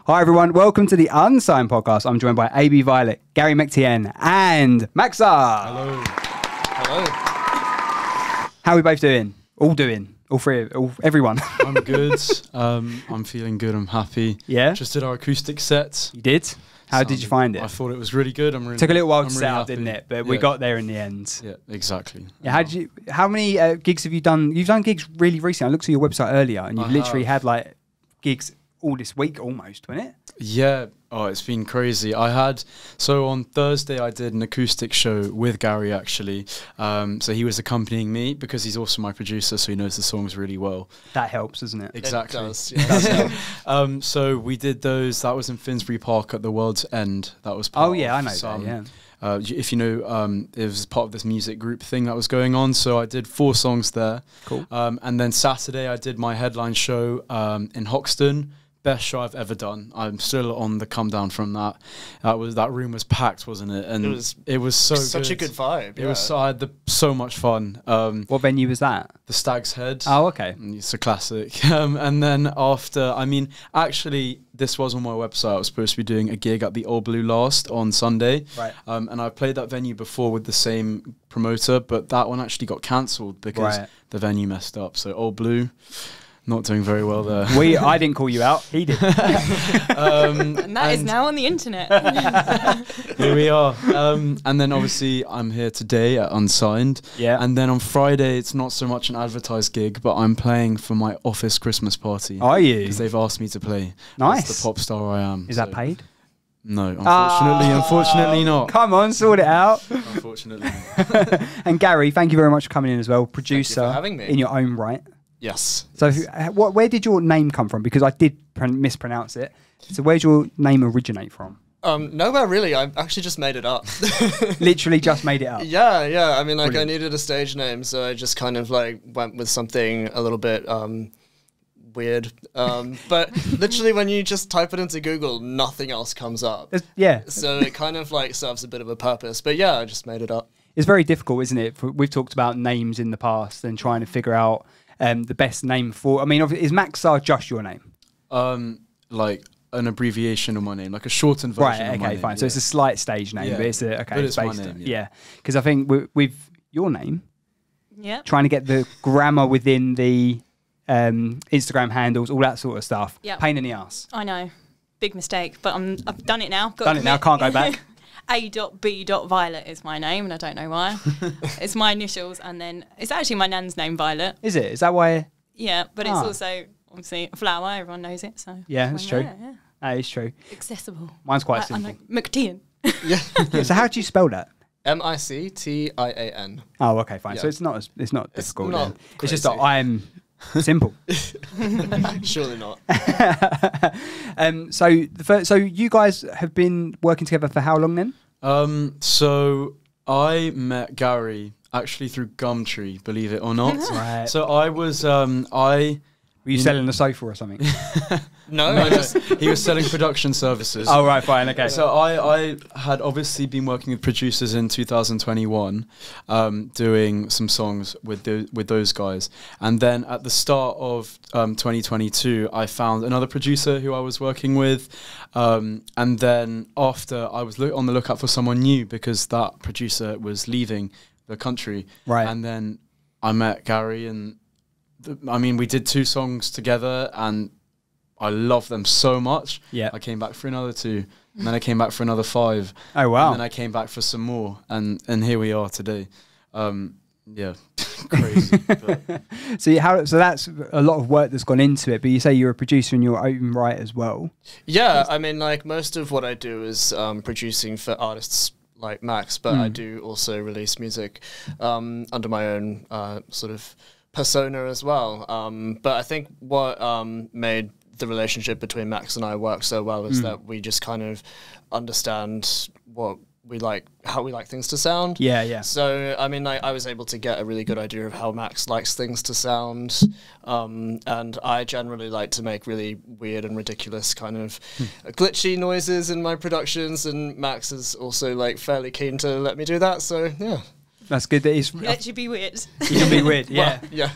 Hi everyone, welcome to the Unsigned podcast. I'm joined by AB Violet, Gary Mictian, and Maxa. Hello. Hello. How are we both doing? All three, everyone. I'm good. I'm feeling good. I'm happy. Yeah? Just did our acoustic set. You did? How did you find it? I thought it was really good. I'm really Took a little while to I'm set really up, happy. didn't it? But we got there in the end. Yeah, exactly. Yeah, how many gigs have you done? You've done gigs really recently. I looked at your website earlier and you've literally had like gigs all this week almost, wasn't it? Yeah. Oh, it's been crazy. So on Thursday I did an acoustic show with Gary actually. So he was accompanying me because he's also my producer, so he knows the songs really well. That helps, doesn't it? Exactly. It does, yeah. It does help. So we did those. That was in Finsbury Park at the World's End. That was part Oh yeah, I know of that, yeah. If you know, it was part of this music group thing that was going on. So I did 4 songs there. Cool. And then Saturday I did my headline show in Hoxton. Best show I've ever done. I'm still on the come down from that. That room was packed, wasn't it? And it was so such good. a good vibe. It was I had so much fun. What venue was that? The Stag's Head. Oh, okay. It's a classic. And then after, actually, this was on my website. I was supposed to be doing a gig at the Old Blue last on Sunday. Right. And I played that venue before with the same promoter, but that one actually got cancelled because the venue messed up. So Old Blue, not doing very well there. I didn't call you out. He did. And that is now on the internet. Here we are. And then obviously I'm here today at Unsigned. Yeah. And then on Friday, it's not so much an advertised gig, but I'm playing for my office Christmas party. Are you? Because they've asked me to play. Nice. That's the pop star I am. Is that paid? No, unfortunately not. Come on, sort it out. Unfortunately. And Gary, thank you very much for coming in as well. Producer for having me. in your own right. Yes. So where did your name come from? Because I did mispronounce it. So where'd your name originate from? Nowhere really. I actually just made it up. Literally just made it up. Yeah. I mean, like, Brilliant. I needed a stage name, so I just kind of like went with something a little bit weird. But literally, when you just type it into Google, nothing else comes up. Yeah. So it kind of like serves a bit of a purpose. But yeah, I just made it up. It's very difficult, isn't it? We've talked about names in the past and trying to figure out the best name for. I mean, is Maxar just your name? Like an abbreviation of my name, like a shortened version of my name. Right, okay, fine. So it's a slight stage name, but it's it's my based name, yeah. Because I think with your name, Yeah. trying to get the grammar within the Instagram handles, all that sort of stuff. Yep. Pain in the ass. I know. Big mistake, but I've done it now. Done it now, can't go back. A.B.Violet is my name, and I don't know why. It's my initials, and then it's actually my nan's name, Violet. Is it? Is that why? Yeah, but it's also obviously a flower. Everyone knows it, so Yeah, that's true. Yeah. That is true. Accessible. Mine's quite I'm simple. like Mictian. Yeah. So how do you spell that? Mictian. Oh, okay, fine. Yeah. So it's not difficult. not then. It's just that crazy. I'm simple. Surely not. So you guys have been working together for how long then? So I met Gary actually through Gumtree, believe it or not. Right. So I was Were you selling a sofa or something? No, I just he was selling production services. Oh, right, fine, okay. So I had obviously been working with producers in 2021, doing some songs with those guys, and then at the start of 2022, I found another producer who I was working with, and then after I was on the lookout for someone new because that producer was leaving the country, Right. And then I met Gary, and we did 2 songs together, and I love them so much. Yeah. I came back for another 2, and then I came back for another 5. Oh, wow. And then I came back for some more, and here we are today. Yeah, crazy. But So that's a lot of work that's gone into it, but you say you're a producer in your own right as well. Yeah, I mean, like, most of what I do is producing for artists like Max, but I do also release music under my own sort of persona as well. But I think what made the relationship between Max and I work so well is that we just kind of understand what we like, how we like things to sound. Yeah, yeah. So, I mean, I was able to get a really good idea of how Max likes things to sound. And I generally like to make really weird and ridiculous kind of glitchy noises in my productions. And Max is also like fairly keen to let me do that. So, yeah. That's good that he's... Let you be weird. You can be weird, yeah. Well, yeah.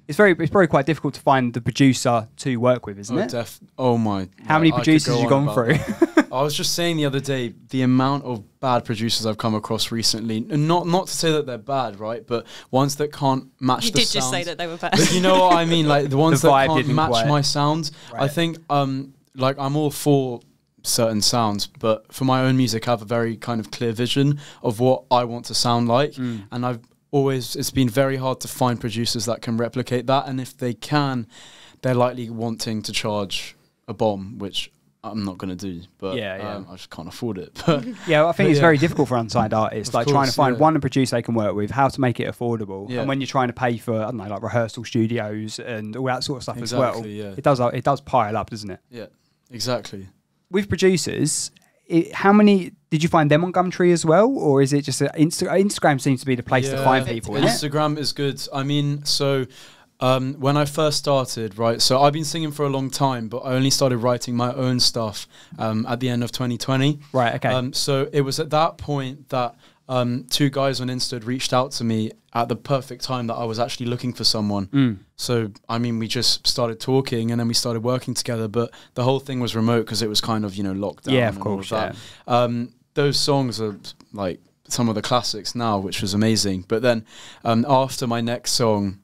It's probably quite difficult to find the producer to work with, isn't it? Oh my! How many producers have you gone through? I was just saying the other day the amount of bad producers I've come across recently. And not to say that they're bad, right? But ones that can't match the sounds. You did just say that they were bad. But you know what I mean? Like the ones that can't match my sounds. Right. I think like I'm all for certain sounds, but for my own music I have a very kind of clear vision of what I want to sound like, and it's been very hard to find producers that can replicate that, and if they can, they're likely wanting to charge a bomb, which I'm not going to do, but I just can't afford it. But I think it's very difficult for unsigned artists, like trying to find one producer they can work with, how to make it affordable, and when you're trying to pay for, I don't know, like rehearsal studios and all that sort of stuff as well, it does pile up, doesn't it? Yeah, exactly. With producers, how many did you find them on Gumtree as well, or is it just Instagram seems to be the place to find people? Instagram is good. I mean, so when I first started, right? So I've been singing for a long time, but I only started writing my own stuff at the end of 2020. Right. Okay. So it was at that point that two guys on Insta had reached out to me at the perfect time that I was actually looking for someone. So, I mean, we just started talking and then we started working together, but the whole thing was remote because it was kind of, locked down. Yeah, of course. Those songs are like some of the classics now, which was amazing. But then after my next song,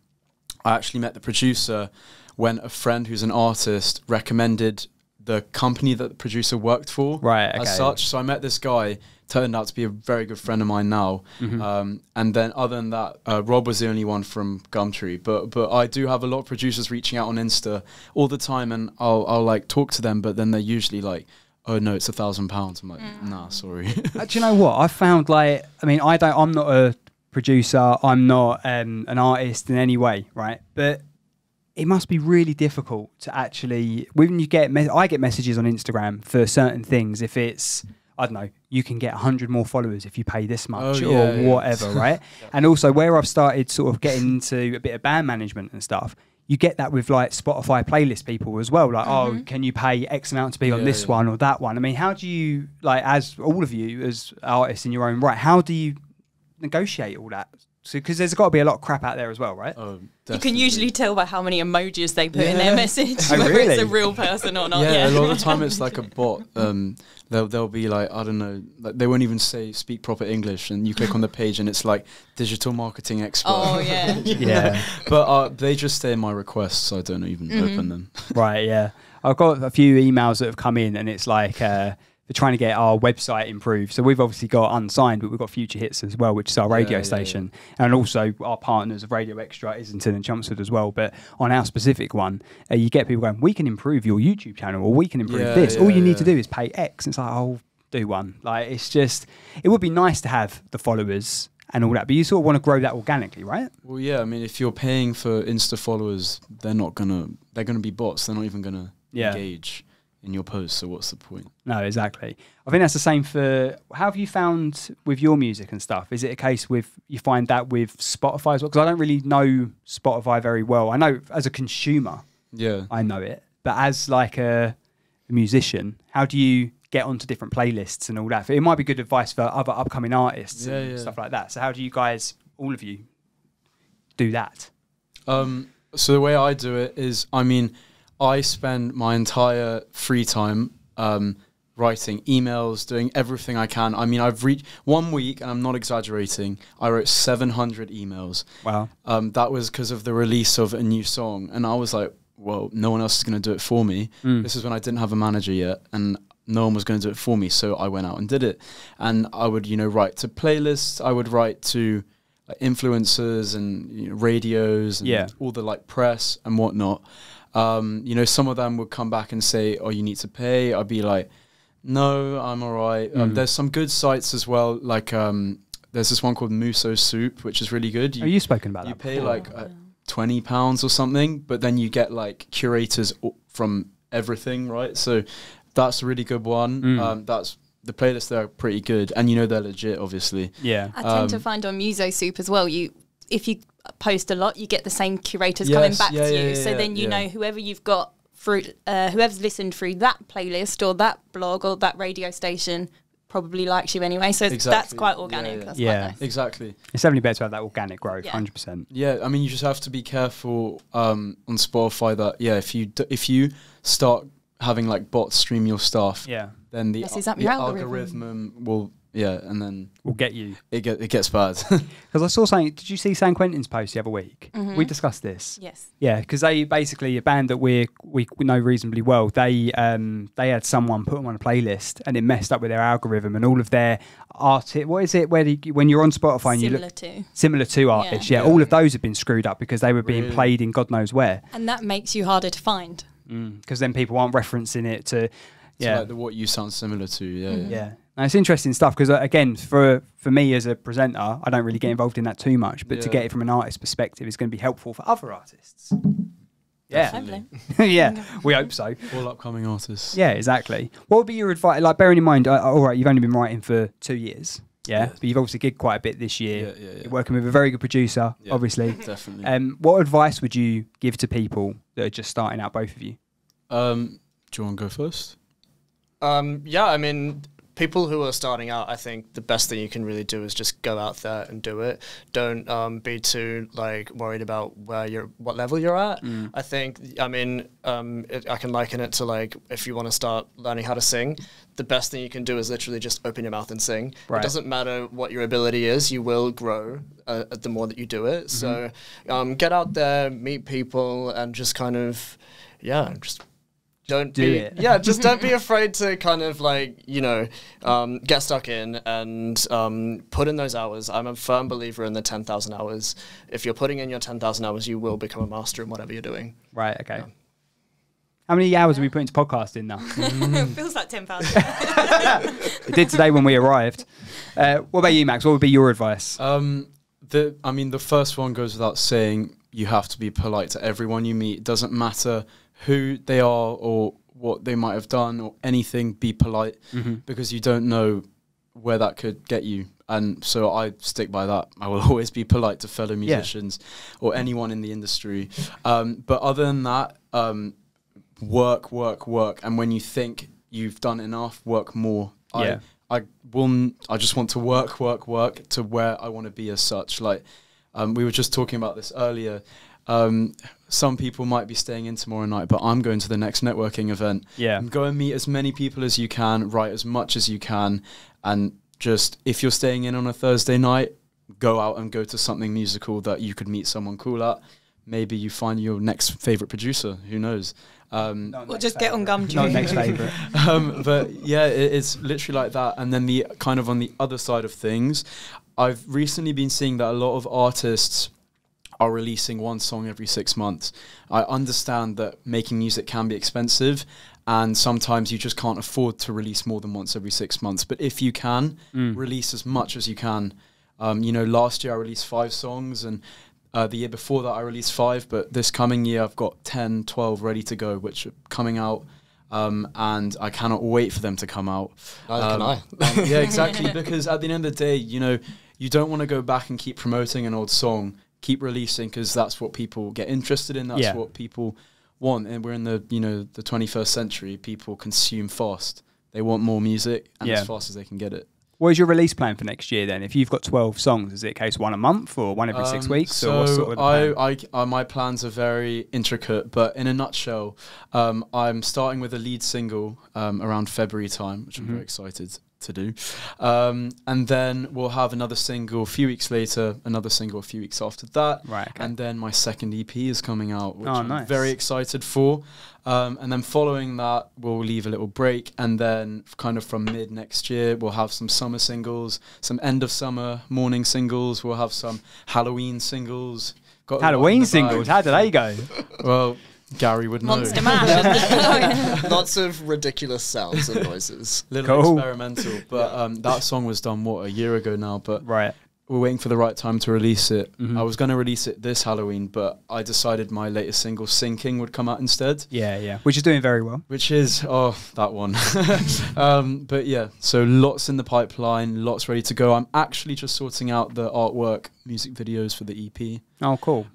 I actually met the producer when a friend who's an artist recommended the company that the producer worked for. Right, okay. As such. So I met this guy, turned out to be a very good friend of mine now. And then other than that, Rob was the only one from Gumtree. But I do have a lot of producers reaching out on Insta all the time, and I'll like talk to them, but then they're usually like, oh no, it's £1,000. I'm like, nah, sorry. Do you know what? I found I'm not a producer, I'm not an artist in any way, right? But it must be really difficult to actually, when you get, I get messages on Instagram for certain things. If it's, I don't know, you can get 100 more followers if you pay this much or whatever, right? And also where I've started sort of getting into a bit of band management and stuff, you get that with like Spotify playlist people as well. Like, oh, can you pay X amount to be on this one or that one? I mean, how do you, like, as all of you as artists in your own right, how do you negotiate all that? So, because there's got to be a lot of crap out there as well, right? Oh, you can usually tell by how many emojis they put in their message, oh, whether really? it's a real person or not. Yeah, a lot of the time it's like a bot. They'll be like, I don't know, like they won't even speak proper English, and you click on the page and it's like digital marketing expert. Oh yeah. Yeah. But they just stay in my requests, so I don't even open them. Right. Yeah. I've got a few emails that have come in, and it's like they're trying to get our website improved. So we've obviously got Unsigned, but we've got Future Hits as well, which is our radio station, and also our partners of Radio Extra, Islington and Chelmsford as well. But on our specific one, you get people going, we can improve your YouTube channel, or we can improve this. All you need to do is pay X. And it's like, oh, do one. Like, it's just, it would be nice to have the followers and all that, but you sort of want to grow that organically, right? Well, yeah, I mean, if you're paying for Insta followers, they're gonna be bots. They're not even gonna engage in your posts, so what's the point? No, exactly. I think that's the same for, how have you found with your music and stuff? Is it a case with, you find that with Spotify as well? Because I don't really know Spotify very well. I know as a consumer, I know it, but as like a musician, how do you get onto different playlists and all that? It might be good advice for other upcoming artists and stuff like that. So how do you guys, all of you, do that? So the way I do it is, I mean, I spend my entire free time writing emails, doing everything I can. I mean, I've reached 1 week, and I'm not exaggerating, I wrote 700 emails. Wow. That was because of the release of a new song. And I was like, well, no one else is going to do it for me. This is when I didn't have a manager yet, and no one was going to do it for me. So I went out and did it. And I would, write to playlists. I would write to influencers and radios and all the like press and whatnot. Some of them would come back and say, oh, you need to pay. I'd be like, no, I'm all right. There's some good sites as well. Like, there's this one called Muso Soup, which is really good. You've spoken about that. You pay like £20 or something, but then you get like curators from everything, right? So that's a really good one. That's the playlists there are pretty good, and they're legit, obviously. Yeah. I tend to find on Muso Soup as well, if you post a lot, you get the same curators coming back to you. So then you know whoever you've got through, whoever's listened through that playlist or that blog or that radio station probably likes you anyway. So that's quite organic. That's quite nice. Exactly. It's definitely better to have that organic growth, 100%. Yeah, I mean, you just have to be careful on Spotify that, if you start having like bots stream your stuff, then the algorithm will... Yeah, and then we'll get you. It gets bad. Because I saw something. Did you see San Quentin's post the other week? We discussed this. Yes. Yeah, because they basically, a band that we know reasonably well, they had someone put them on a playlist and it messed up with their algorithm and all of their what is it? When you're on Spotify and you look similar to artists, all of those have been screwed up because they were being played in God knows where. And that makes you harder to find. Because then people aren't referencing it to like what you sound similar to. Yeah. Now, it's interesting stuff because, again, for me as a presenter, I don't really get involved in that too much. But to get it from an artist perspective is going to be helpful for other artists. Yeah. Yeah, we hope so. All upcoming artists. Yeah, exactly. What would be your advice? Like, bearing in mind, all right, you've only been writing for 2 years. Yeah, but you've obviously gigged quite a bit this year. You're working with a very good producer, obviously. Definitely. What advice would you give to people that are just starting out, both of you? Do you want to go first? I mean, people who are starting out, I think the best thing you can really do is just go out there and do it. Don't be too worried about what level you're at. I think, I mean, I can liken it to if you want to start learning how to sing, the best thing you can do is literally just open your mouth and sing. Right. It doesn't matter what your ability is, you will grow the more that you do it. So get out there, meet people, and just kind of, just... Don't be afraid to kind of get stuck in and put in those hours. I'm a firm believer in the 10,000 hours. If you're putting in your 10,000 hours, you will become a master in whatever you're doing. Right, okay. Yeah. How many hours have we put into podcasting now? It feels like 10,000. It did today when we arrived. What about you, Max? What would be your advice? The first one goes without saying. You have to be polite to everyone you meet. It doesn't matter who they are or what they might have done or anything. Be polite because you don't know where that could get you. And so I stick by that. I will always be polite to fellow musicians or anyone in the industry. But other than that, work. And when you think you've done enough, work more. I just want to work to where I want to be as such. We were just talking about this earlier. Some people might be staying in tomorrow night, but I'm going to the next networking event. Yeah. Go and meet as many people as you can, write as much as you can, and just, if you're staying in on a Thursday night, go out and go to something musical that you could meet someone cool at. Maybe you find your next favourite producer, who knows? Or just get on Gumtree. Not next favourite. But yeah, it's literally like that. And then the kind of on the other side of things, I've recently been seeing that a lot of artists are releasing one song every 6 months. I understand that making music can be expensive and sometimes you just can't afford to release more than once every 6 months. But if you can, release as much as you can. Last year I released 5 songs and the year before that I released 5, but this coming year I've got 10, 12 ready to go, which are coming out. And I cannot wait for them to come out. Neither can I. Yeah, exactly. Because at the end of the day, you don't want to go back and keep promoting an old song. Keep releasing because that's what people get interested in. That's what people want. And we're in the 21st century. People consume fast. They want more music and as fast as they can get it. What is your release plan for next year then? If you've got 12 songs, is it a case one a month or one every 6 weeks? So or what sort of plan? My plans are very intricate, but in a nutshell, I'm starting with a lead single around February time, which I'm very excited to do. And then we'll have another single a few weeks later, another single a few weeks after that. Right. Okay. And then my second EP is coming out, which I'm very excited for. And then following that, we'll leave a little break. And then kind of from mid next year, we'll have some summer singles, some end of summer morning singles. We'll have some Halloween singles. Halloween singles? How do they go? Well, Gary would know. Monster Mash. Lots of ridiculous sounds and noises. Little experimental. But that song was done, a year ago now. But we're waiting for the right time to release it. I was going to release it this Halloween, but I decided my latest single, Sinking, would come out instead. Yeah. Which is doing very well. Which is, that one. But yeah, so lots in the pipeline, lots ready to go. I'm actually just sorting out the artwork, music videos for the EP. Oh, cool.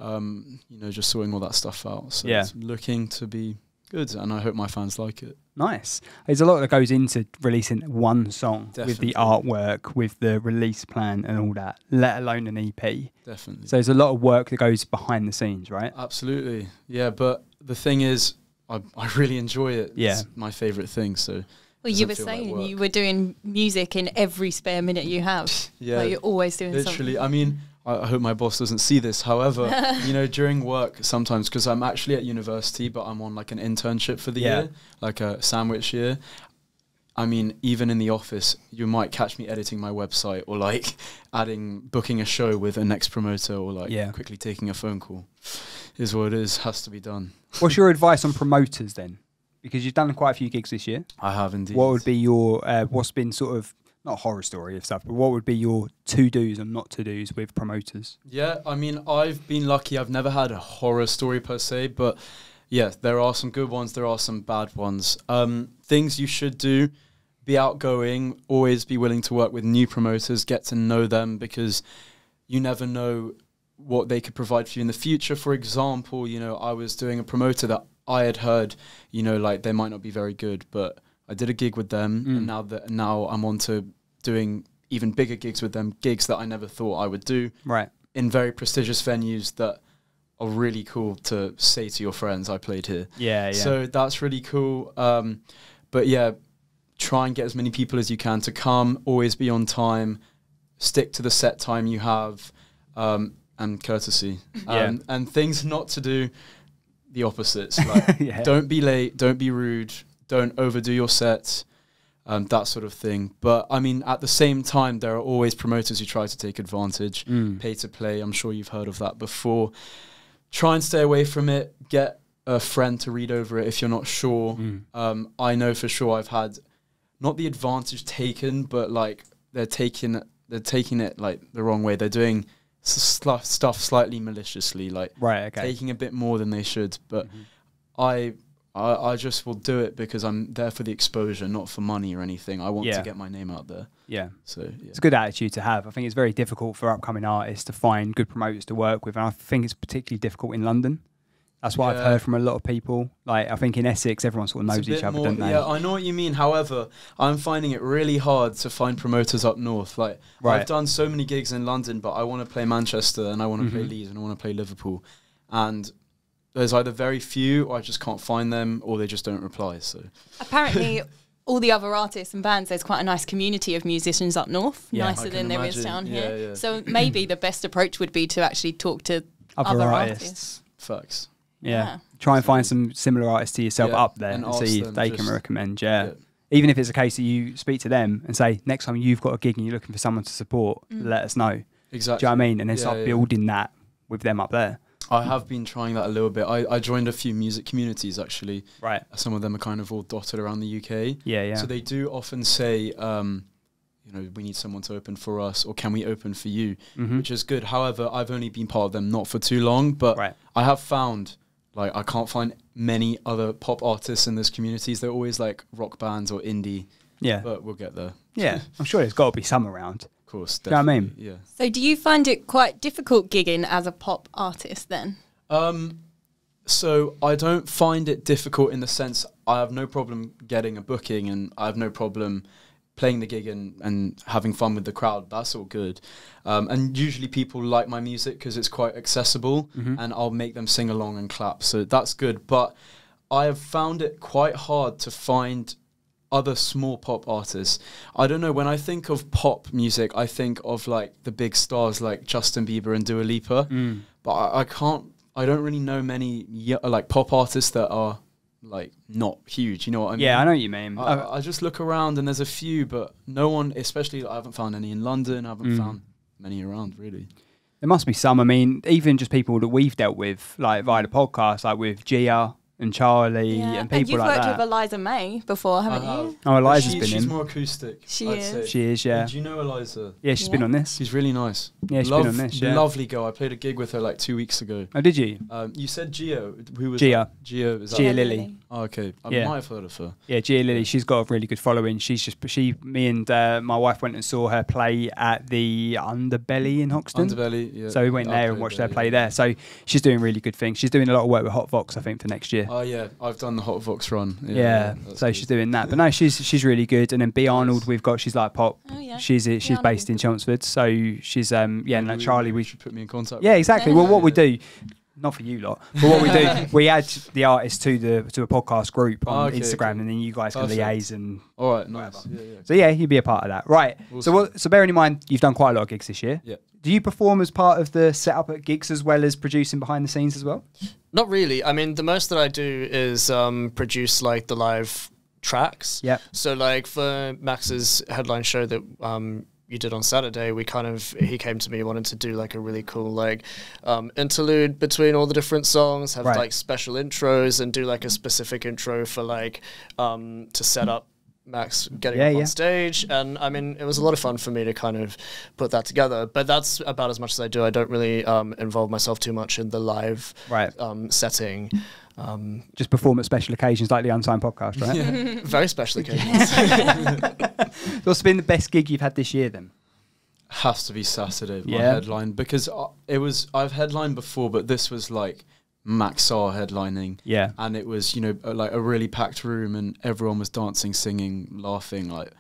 Just sorting all that stuff out. So it's looking to be good, and I hope my fans like it. Nice. There's a lot that goes into releasing one song, with the artwork, with the release plan and all that, let alone an EP. Definitely. So there's a lot of work that goes behind the scenes, right? Absolutely. Yeah, but the thing is, I really enjoy it. Yeah. It's my favourite thing, so... Well, you were saying you were doing music in every spare minute you have. Yeah. Like you're always doing something. Literally. I mean, I hope my boss doesn't see this. However, you know, during work sometimes, because I'm actually at university, but I'm on like an internship for the year, like a sandwich year. I mean, even in the office, you might catch me editing my website or like booking a show with a next promoter or like quickly taking a phone call. Is what it is, has to be done. What's your advice on promoters then? Because you've done quite a few gigs this year. I have indeed. What would be your, what's been sort of, not horror story of stuff, but what would be your to-dos and not to-dos with promoters? Yeah, I mean, I've been lucky. I've never had a horror story per se, but yeah, there are some good ones. There are some bad ones. Things you should do: be outgoing, always be willing to work with new promoters, get to know them, because you never know what they could provide for you in the future. For example, you know, I was doing a promoter that I had heard, you know, like they might not be very good, but I did a gig with them, and now I'm on to doing even bigger gigs with them, gigs that I never thought I would do, right, in very prestigious venues that are really cool to say to your friends, I played here. Yeah. So that's really cool. But yeah, try and get as many people as you can to come, always be on time, stick to the set time you have, and courtesy. And things not to do, the opposites. Like, don't be late, don't be rude, don't overdo your sets, that sort of thing. But I mean, at the same time, there are always promoters who try to take advantage, pay to play. I'm sure you've heard of that before. Try and stay away from it. Get a friend to read over it if you're not sure. I know for sure I've had not the advantage taken, but like they're taking it like the wrong way. They're doing stuff slightly maliciously, like taking a bit more than they should. But I just will do it because I'm there for the exposure, not for money or anything. I want to get my name out there. So it's a good attitude to have. I think it's very difficult for upcoming artists to find good promoters to work with, and I think it's particularly difficult in London. That's what I've heard from a lot of people. Like, I think in Essex, everyone sort of knows each other, don't they? Yeah, I know what you mean. However, I'm finding it really hard to find promoters up north. Like, I've done so many gigs in London, but I want to play Manchester and I want to play Leeds and I want to play Liverpool. And there's either very few, or I just can't find them, or they just don't reply. So apparently, all the other artists and bands, there's quite a nice community of musicians up north, nicer than there is down here. So maybe the best approach would be to actually talk to other artists. Facts. Yeah. Try and find some similar artists to yourself up there and see if they can recommend. Even if it's a case that you speak to them and say, next time you've got a gig and you're looking for someone to support, let us know. Exactly. Do you know what I mean? And then start building that with them up there. I have been trying that a little bit. I joined a few music communities, actually. Right. Some of them are kind of all dotted around the UK. Yeah. So they do often say, you know, we need someone to open for us, or can we open for you, which is good. However, I've only been part of them not for too long, but I have found, like, I can't find many other pop artists in those communities. They're always like rock bands or indie. Yeah. But we'll get there. Yeah. I'm sure there's got to be some around. Of course. Do you know what I mean? Yeah. So do you find it quite difficult gigging as a pop artist then? So I don't find it difficult in the sense I have no problem getting a booking, and I have no problem playing the gig and having fun with the crowd. That's all good. And usually people like my music because it's quite accessible, and I'll make them sing along and clap. So that's good. But I have found it quite hard to find other small pop artists. I don't know, when I think of pop music, I think of like the big stars like Justin Bieber and Dua Lipa. But I don't really know many like pop artists that are like not huge, you know what I mean? Yeah, I know what you mean. I just look around and there's a few, but no one, especially I haven't found any in London, I haven't found many around really. There must be some. I mean, even just people that we've dealt with, like via the podcast, like with Gia and Charlie and people like that. You've worked with Eliza May before, haven't you? Oh, Eliza's been in. She's more acoustic. She is. She is, yeah. Do you know Eliza? Yeah, she's been on this. She's really nice. Yeah, she's been on this, yeah. Lovely girl. I played a gig with her like 2 weeks ago. Oh, did you? You said Gia. Who was Gia. that? Gia. Is that Gia Lily. Oh, okay. I might have heard of her. Yeah, Gia Lily. She's got a really good following. Me and my wife went and saw her play at the Underbelly in Hoxton. Underbelly, yeah. So we went there and watched her play there. So she's doing really good things. She's doing a lot of work with Hot Vox, I think, for next year. Oh yeah, I've done the Hot Vox run. Yeah, so she's doing that. But no, she's really good. And then B Arnold, we've got, she's like pop. Oh yeah. She's based in Chelmsford, so she's and like Charlie. We should put me in contact. Yeah, exactly. Well, what we do. Not for you lot, but what we do, we add the artist to a podcast group on Instagram, and then you guys can liaise and. All right, nice. Yeah. So yeah, you'd be a part of that, right? Awesome. So bearing in mind you've done quite a lot of gigs this year. Yeah. Do you perform as part of the setup at gigs as well as producing behind the scenes as well? Not really. I mean, the most that I do is produce like the live tracks. Yeah. So like for Max's headline show that you did on Saturday, he came to me wanted to do like a really cool like interlude between all the different songs, have like special intros and do like a specific intro for like to set up Max getting up on stage. And I mean, it was a lot of fun for me to kind of put that together, but that's about as much as I do. I don't really involve myself too much in the live setting. Just perform at special occasions like the Unsigned podcast, right? Yeah. Very special occasions. What's been the best gig you've had this year then? Has to be Saturday, my headline, because I've headlined before, but this was like Max Sarre headlining. Yeah. And it was, like a really packed room and everyone was dancing, singing, laughing. Like,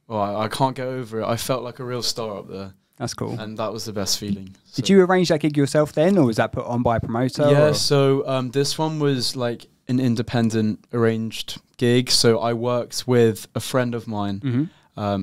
I can't get over it. I felt like a real star up there. That's cool. And that was the best feeling. So. Did you arrange that gig yourself then, or was that put on by a promoter? Yeah, so this one was like an independent arranged gig. So I worked with a friend of mine.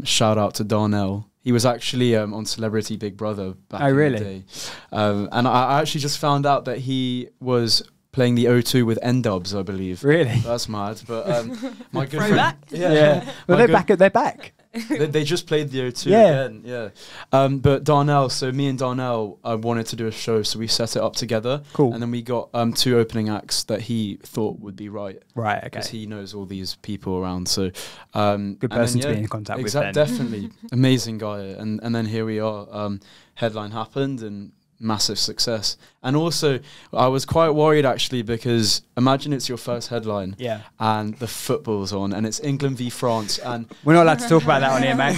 Shout out to Darnell. He was actually on Celebrity Big Brother back in the day. And I actually just found out that he was playing the O2 with N-Dubs, I believe. Really? That's mad. But my good friend... Yeah. Well, they're back. They just played the O2 again, yeah. But Darnell, so me and Darnell wanted to do a show, so we set it up together. Cool. And then we got 2 opening acts that he thought would be right. Right, okay. Because he knows all these people around, so... good person to be in contact with then. Definitely. Amazing guy. And then here we are. Headline happened and... massive success. And also I was quite worried actually, because imagine it's your first headline and the football's on and it's England v France, and we're not allowed to talk about that on here, Max.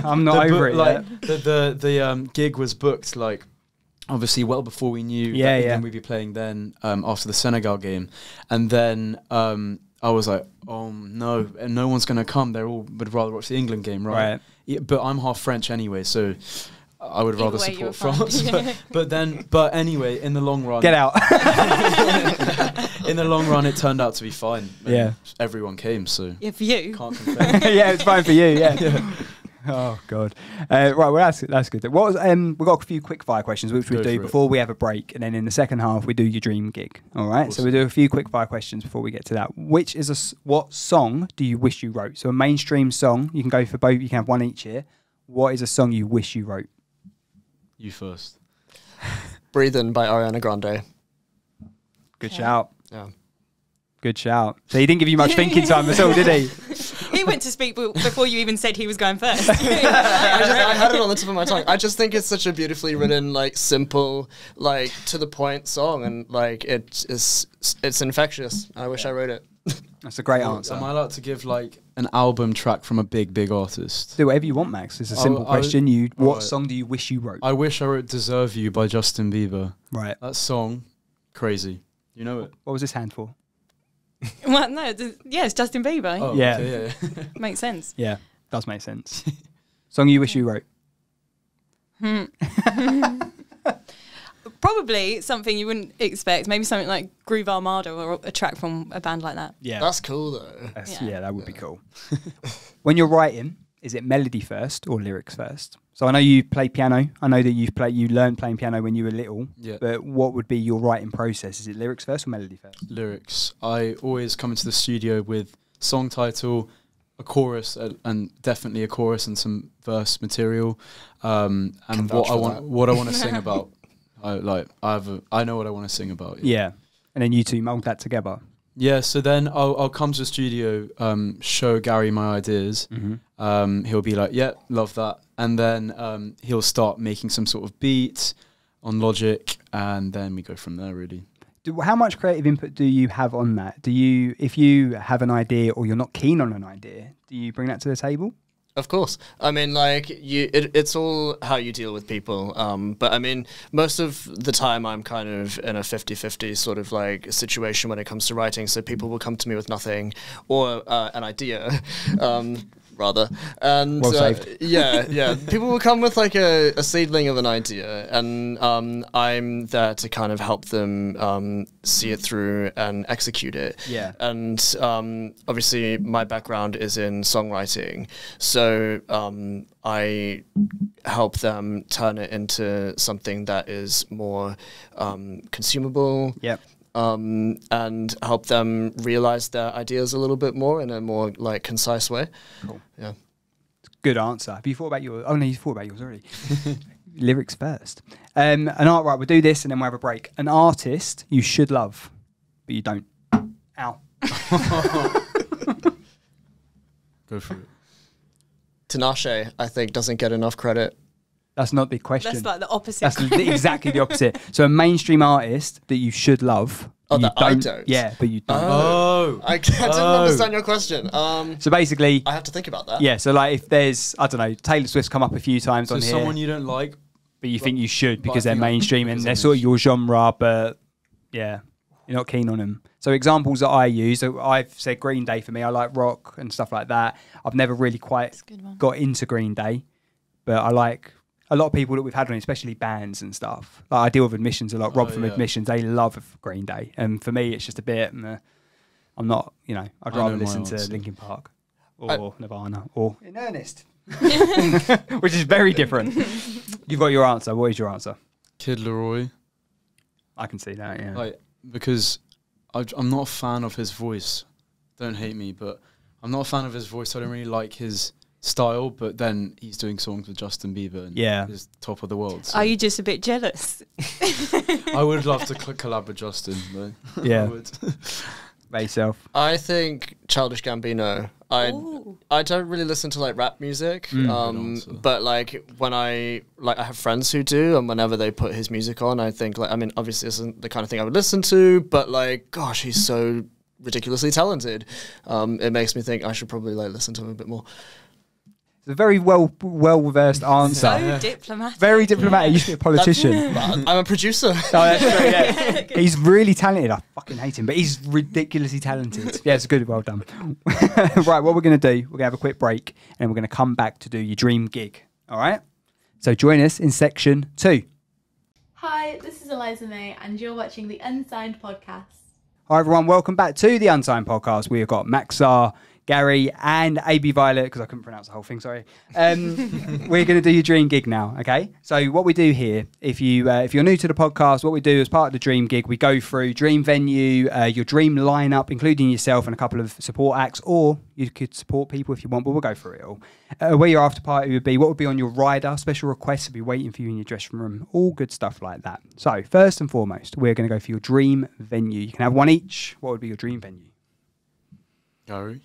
I'm not over it like yet. the gig was booked like obviously well before we knew that England we'd be playing then after the Senegal game, and then I was like, oh no, and no one's gonna come, they all would rather watch the England game, right? Yeah, but I'm half French anyway, so I would rather support France. but anyway, in the long run... Get out. In the long run, it turned out to be fine. Yeah. Everyone came, so... Yeah, for you. Can't complain. Yeah, it's fine for you, yeah. Oh, God. Right, well, that's good. We've got a few quick fire questions, which we do before we have a break. And then in the second half, we do your dream gig. All right? Awesome. So we do a few quick fire questions before we get to that. What song do you wish you wrote? So a mainstream song. You can go for both. You can have one each here. What is a song you wish you wrote? You first. Breathin' by Ariana Grande. Good shout. Yeah. Good shout. So he didn't give you much thinking time at all, did he? He went to speak before you even said he was going first. I had it on the tip of my tongue. I just think it's such a beautifully written, like simple, like to the point song, and like it's infectious. I wish I wrote it. That's a great answer. Am I allowed to give like an album track from a big artist? Do whatever you want, Max. It's a simple question. What song do you wish you wrote? I wish I wrote "Deserve You" by Justin Bieber. Right. That song, crazy. You know it. What was this hand for? Well, no, it's Justin Bieber. Oh, yeah. Okay, Makes sense. Yeah, does make sense. Song you wish you wrote? Probably something you wouldn't expect. Maybe something like Groove Armada or a track from a band like that. Yeah. That's cool though. Yeah, that would be cool. When you're writing, is it melody first or lyrics first? So I know you play piano. I know that you learned playing piano when you were little. Yeah. But what would be your writing process? Is it lyrics first or melody first? Lyrics. I always come into the studio with song title, a chorus, and definitely a chorus and some verse material, and what I want to sing about. I know what I want to sing about. Yeah. And then you two mould that together. Yeah, so then I'll come to the studio, show Gary my ideas. Mm-hmm. He'll be like, yeah, love that. And then he'll start making some sort of beat on Logic, and then we go from there, really. How much creative input do you have on that? If you have an idea or you're not keen on an idea, do you bring that to the table? Of course. I mean, like, it's all how you deal with people. But I mean, most of the time I'm kind of in a 50-50 sort of like situation when it comes to writing. So people will come to me with nothing or an idea. Rather. And well saved. Yeah. People will come with like a seedling of an idea, and I'm there to kind of help them see it through and execute it. Yeah. And obviously my background is in songwriting, so I help them turn it into something that is more consumable. Yep. And help them realize their ideas a little bit more in a more like concise way. Cool. Yeah. Good answer. Have you thought about yours? Oh no, you thought about yours already. Lyrics first. Right, we'll do this and then we'll have a break. An artist you should love, but you don't. Ow. Go for it. Tinashe, I think, doesn't get enough credit. That's not the question. That's like the opposite. That's exactly the opposite. So a mainstream artist that you should love. Oh, that I don't. Yeah, but you don't. Oh. I didn't understand your question. So basically, I have to think about that. Yeah, so like if there's, I don't know, Taylor Swift's come up a few times on here. So someone you don't like, but you think you should because they're mainstream and they're sort of your genre, but yeah, you're not keen on them. So examples that I use, so I've said Green Day for me. I like rock and stuff like that. I've never really quite got into Green Day, but I like a lot of people that we've had on, especially bands and stuff. Like I deal with Admissions a lot. Rob from Admissions, they love Green Day, and for me, it's just a bit. I'm not, I'd rather listen to Linkin Park or Nirvana or In Earnest, which is very different. You've got your answer. What is your answer? Kid Laroi. I can see that. Yeah. Like because I'm not a fan of his voice. Don't hate me, but I'm not a fan of his voice. I don't really like his style, but then he's doing songs with Justin Bieber and he's top of the world. So. Are you just a bit jealous? I would love to collab with Justin, but yeah. I would. By yourself. I think Childish Gambino. I don't really listen to like rap music, but like when I have friends who do, and whenever they put his music on, I think like, I mean, obviously this isn't the kind of thing I would listen to, but like, gosh, he's so ridiculously talented. It makes me think I should probably like listen to him a bit more. It's a very well-versed answer. So diplomatic. Very diplomatic. You used to be a politician. I'm a producer. Oh, that's true, yeah. He's really talented. I fucking hate him, but he's ridiculously talented. Yeah, it's good. Well done. Right, what we're going to do, we're going to have a quick break, and we're going to come back to do your dream gig. All right? So join us in section 2. Hi, this is Eliza May, and you're watching the Unsigned podcast. Hi, everyone. Welcome back to the Unsigned podcast. We've got Max Sarre, Gary and AB Violet, because I couldn't pronounce the whole thing, sorry. We're going to do your dream gig now, okay? So what we do here, if you're new to the podcast, what we do as part of the dream gig, we go through dream venue, your dream lineup, including yourself and a couple of support acts, or you could support people if you want, but we'll go through it all. Where your after party would be, what would be on your rider, special requests would be waiting for you in your dressing room, all good stuff like that. So first and foremost, we're going to go for your dream venue. You can have one each. What would be your dream venue? Gary?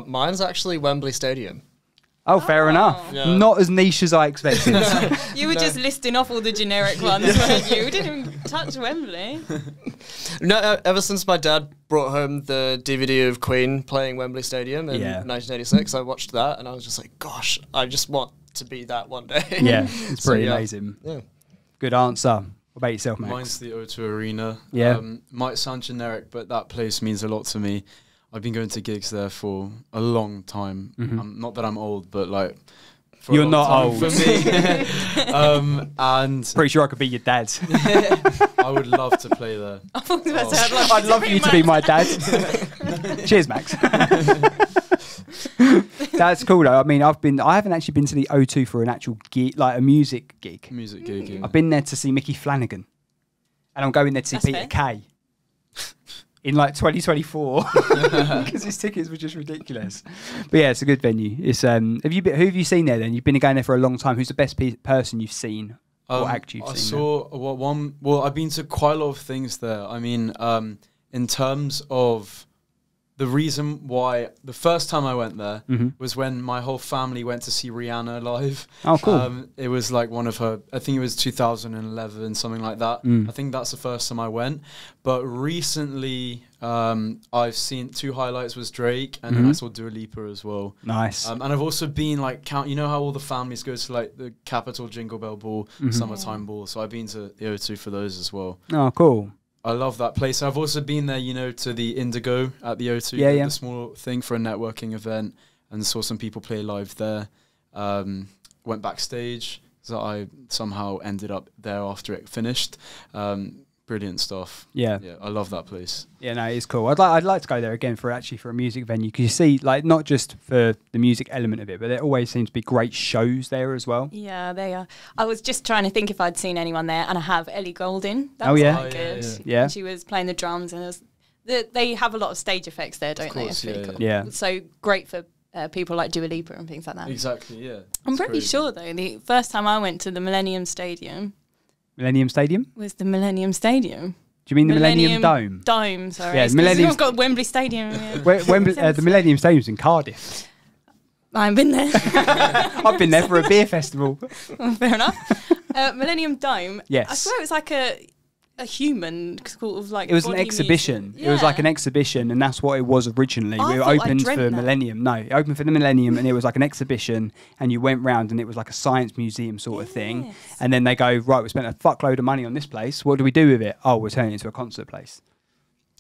Mine's actually Wembley Stadium. Oh, fair enough. Yeah. Not as niche as I expected. You were just listing off all the generic ones, weren't you? We didn't even touch Wembley. No, ever since my dad brought home the DVD of Queen playing Wembley Stadium in 1986, I watched that and I was just like, gosh, I just want to be that one day. Yeah, it's pretty amazing. Yeah. Good answer. What about yourself, Max? Mine's the O2 Arena. Yeah. Might sound generic, but that place means a lot to me. I've been going to gigs there for a long time. Not that I'm old, but like... You're not old. For me. And pretty sure I could be your dad. I would love to play there. I'd love you to be my dad. Cheers, Max. That's cool though. I mean, I haven't actually been to the O2 for an actual gig, like a music gig. Yeah. I've been there to see Mickey Flanagan. And I'm going there to see Peter Kay. In like 2024, because his tickets were just ridiculous. But yeah, it's a good venue. It's who have you seen there? Then you've been going there for a long time. Who's the best person you've seen or act you've seen? Well, I've been to quite a lot of things there. I mean, in terms of the reason why the first time I went there was when my whole family went to see Rihanna live. Oh, cool. It was like one of her, I think it was 2011, something like that. I think that's the first time I went. But recently, I've seen 2 highlights was Drake, and then I saw Dua Lipa as well. Nice. And I've also been like, you know how all the families go to like the Capital Jingle Bell Ball, Summertime Ball. So I've been to the O2 for those as well. Oh, cool. I love that place. I've also been there, you know, to the Indigo at the O2, the small thing for a networking event, and saw some people play live there. Went backstage, so I somehow ended up there after it finished. Brilliant stuff. Yeah, I love that place. Yeah, no, it's cool. I'd like to go there again for a music venue, because you see, like, not just for the music element of it, but there always seems to be great shows there as well. Yeah, they are. I was just trying to think if I'd seen anyone there, and I have Ellie Goulding. That was quite good. Yeah. She was playing the drums, and they have a lot of stage effects there, don't they? It's really cool. Yeah. So great for people like Dua Lipa and things like that. Exactly. Yeah. I'm pretty sure though, the first time I went to the Millennium Stadium was the Millennium Stadium. Do you mean the Millennium Dome? Dome, sorry. Yeah, Millennium. We've got Wembley Stadium. Yeah. The Millennium Stadium's in Cardiff. I've been there. I've been there for a beer festival. Fair enough. Millennium Dome. Yes. I swear it was like a human sort of like. It was an exhibition. Yeah. It was like an exhibition, and that's what it was originally. We opened for Millennium. No, it opened for the Millennium, and it was like an exhibition, and you went round, and it was like a science museum sort of thing. And then they go, right, we spent a fuckload of money on this place. What do we do with it? Oh, we're turning it into a concert place.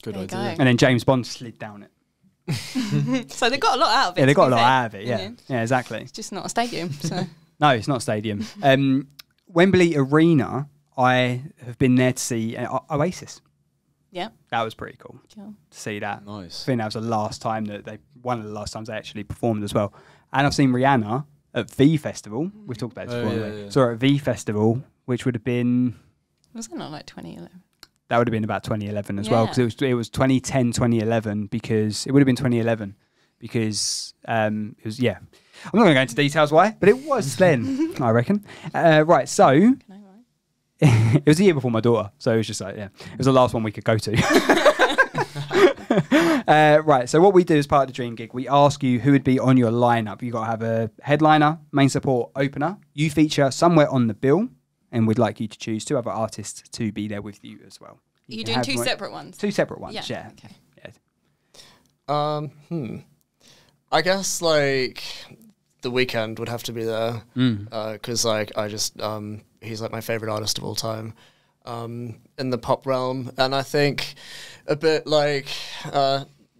Good idea. And then James Bond slid down it. So they got a lot out of it. Yeah, they got a lot out of it. Yeah, yeah, exactly. It's just not a stadium. So. No, it's not a stadium. Wembley Arena. I have been there to see Oasis. Yeah. That was pretty cool to see that. Nice. I think that was the last time one of the last times they actually performed as well. And I've seen Rihanna at V Festival. We've talked about this before. Yeah. Saw her at V Festival, which would have been... Was it not like 2011? That would have been about 2011 as well, because it was 2010, 2011, because it would have been 2011, because it was, I'm not going to go into details why, but it was then, I reckon. Right, so... It was the year before my daughter, so it was just like, it was the last one we could go to. Right, so what we do as part of the Dream Gig, we ask you who would be on your lineup. You've got to have a headliner, main support, opener. You feature somewhere on the bill, and we'd like you to choose 2 other artists to be there with you as well. You're doing 2 separate ones? 2 separate ones, yeah. Okay. I guess, like, The Weeknd would have to be there, because, like, I just... he's like my favorite artist of all time in the pop realm, and I think a bit like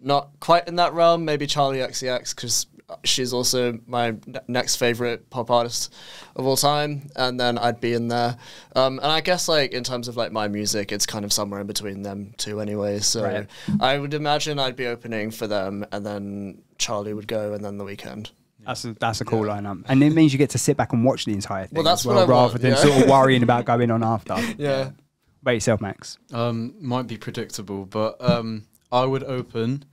not quite in that realm, maybe Charlie XCX, because she's also my next favorite pop artist of all time, and then I'd be in there. And I guess like in terms of like my music, it's kind of somewhere in between them two anyway. So I would imagine I'd be opening for them, and then Charlie would go, and then The Weeknd. That's a cool lineup, and it means you get to sit back and watch the entire thing. Well, that's what I rather want, than sort of worrying about going on after. Yeah. About yourself, Max. Might be predictable, but I would open.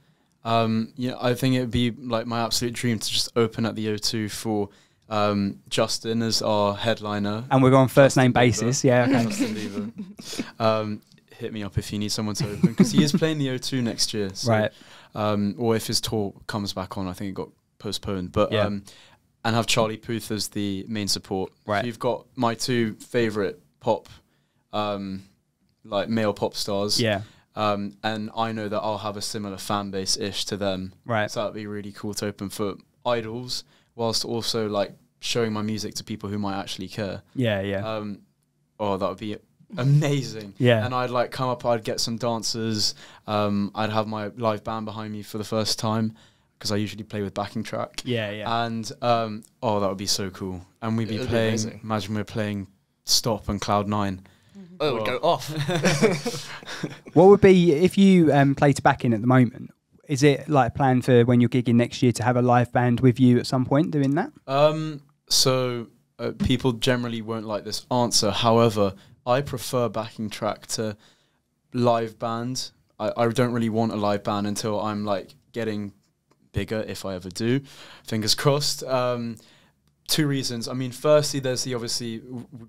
I think it'd be like my absolute dream to just open at the O2 for Justin as our headliner. And we're going first name basis, yeah. Okay. Justin Bieber. Hit me up if you need someone to open, because he is playing the O2 next year. So, right. Or if his tour comes back on, I think it got postponed. But and have Charlie Puth as the main support. Right. So you've got my 2 favourite pop, like male pop stars. Yeah. And I know that I'll have a similar fan base-ish to them. Right. So that'd be really cool to open for idols, whilst also like showing my music to people who might actually care. Yeah, yeah. That would be amazing. Yeah. And I'd like come up, I'd get some dancers. I'd have my live band behind me for the first time, because I usually play with backing track. Yeah, yeah. And that would be so cool. And we'd be playing. Imagine we're playing Stop and Cloud 9. Oh, it would go off. What would be, if you play to back in at the moment, is it like a plan for when you're gigging next year to have a live band with you at some point doing that? So people generally won't like this answer. However, I prefer backing track to live band. I don't really want a live band until I'm like getting bigger, if I ever do. Fingers crossed. 2 reasons. I mean, firstly, there's the obviously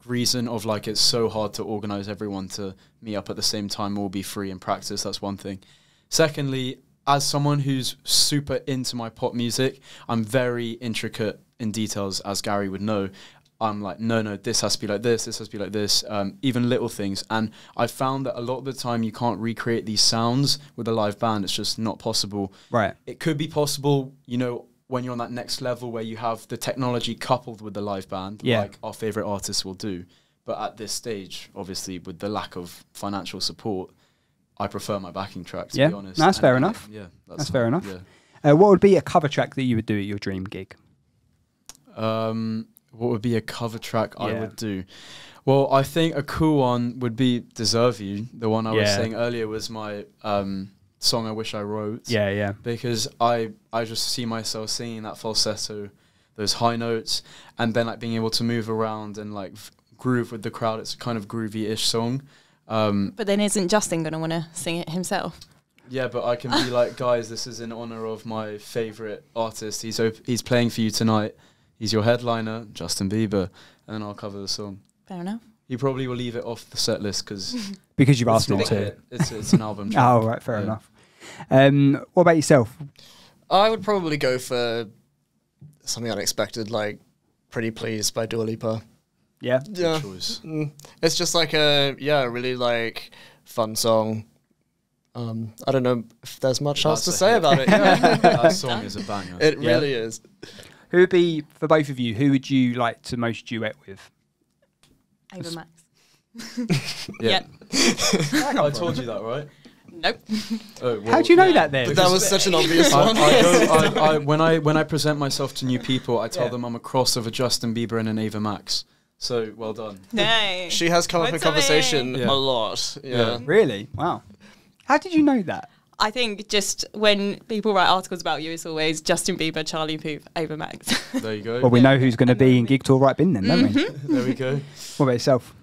reason of like it's so hard to organise everyone to meet up at the same time or be free and practice. That's one thing. Secondly, as someone who's super into my pop music, I'm very intricate in details, as Gary would know. I'm like, no, this has to be like this has to be like this, even little things. And I found that a lot of the time you can't recreate these sounds with a live band. It's just not possible. Right. It could be possible, you know, when you're on that next level where you have the technology coupled with the live band, like our favorite artists will do. But at this stage, obviously, with the lack of financial support, I prefer my backing track, to be honest. That's fair enough. Yeah, that's fair enough. Yeah. What would be a cover track that you would do at your dream gig? What would be a cover track I would do? Well, I think a cool one would be Deserve You. The one I was saying earlier was my song I wish I wrote. Yeah. Because I just see myself singing that falsetto, those high notes, and then like being able to move around and like groove with the crowd. It's a kind of groovy-ish song. But then isn't Justin going to want to sing it himself? Yeah, but I can be like, guys, this is in honor of my favorite artist. He's playing for you tonight. He's your headliner, Justin Bieber, and then I'll cover the song. Fair enough. He probably will leave it off the set list because you've asked him to. It's an album track. Oh, right, fair enough. What about yourself? I would probably go for something unexpected, like "Pretty Please" by Dua Lipa. Yeah. Yeah. It's just like a really like fun song. I don't know if there's much else to say about it. Yeah. That song is a banger. It really is. Who would be, for both of you, who would you like to most duet with? Ava Max. Yeah. I told you that, right? Nope. Oh, well, how do you know that then? That was such an obvious one. When I present myself to new people, I tell them I'm a cross of a Justin Bieber and an Ava Max. So, well done. Hey. She has come up in conversation a lot. Yeah. Really? Wow. How did you know that? I think just when people write articles about you, it's always Justin Bieber, Charlie Puth, Ava Max. There you go. Well, we know who's going to be in Gig Tour Right Bin then, don't we? There we go. What about yourself?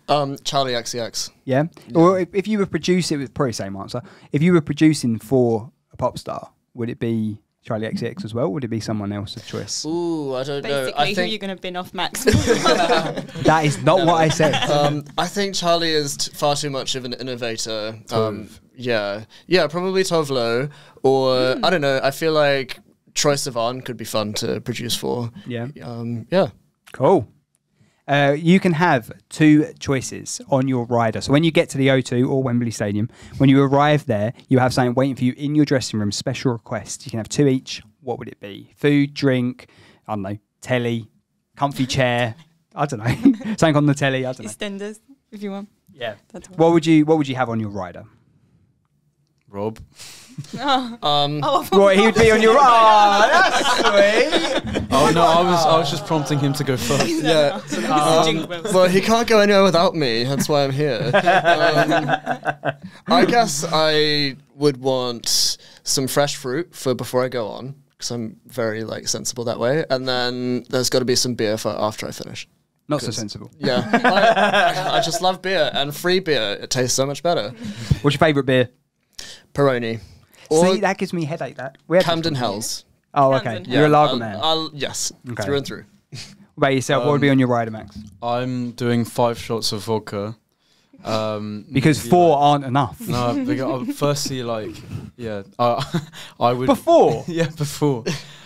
Charlie XCX. Yeah? Or if you were producing, it was probably the same answer. If you were producing for a pop star, would it be Charlie XCX as well? Would it be someone else of choice? Ooh, I don't know. Basically, who are you going to bin off Max? That is not what I said. I think Charlie is far too much of an innovator. Yeah, probably Tove Lo, or I don't know. I feel like Troye Sivan could be fun to produce for. Yeah. Yeah. Cool. You can have two choices on your rider. So when you get to the O2 or Wembley Stadium, when you arrive there, you have something waiting for you in your dressing room, special request. You can have two each. What would it be? Food, drink, I don't know, telly, comfy chair, I don't know, something on the telly, I don't know. EastEnders, if you want. Yeah. What would you have on your rider? Rob. Well, he would be on your. Oh, that's sweet. Oh no, I was just prompting him to go first. Yeah. Well, he can't go anywhere without me. That's why I'm here. I guess I would want some fresh fruit for before I go on, because I'm very like sensible that way. And then there's got to be some beer for after I finish. Not so sensible. Yeah. I just love beer, and free beer. It tastes so much better. What's your favourite beer? Peroni. See, that gives me a headache. That Camden Hells. Oh, okay. Camden. You're a lager man. Yes, Okay. through and through. What about yourself? What would be on your rider, Max? I'm doing 5 shots of vodka. Because 4 aren't enough. No, because, firstly, like, yeah, I would Before? Yeah, before,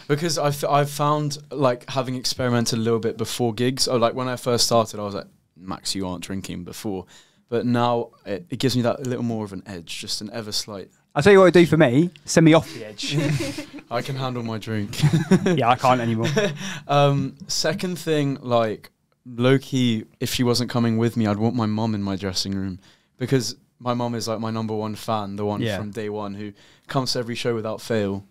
because I've found like having experimented a little bit before gigs. Like when I first started, I was like, Max, you aren't drinking before, but now it gives me that little more of an edge, just an ever slight. I'll tell you what it do for me. Send me off the edge. I can handle my drink. Yeah, I can't anymore. Second thing, like, low-key, if she wasn't coming with me, I'd want my mum in my dressing room, because my mum is like my #1 fan, the one from day one who comes to every show without fail.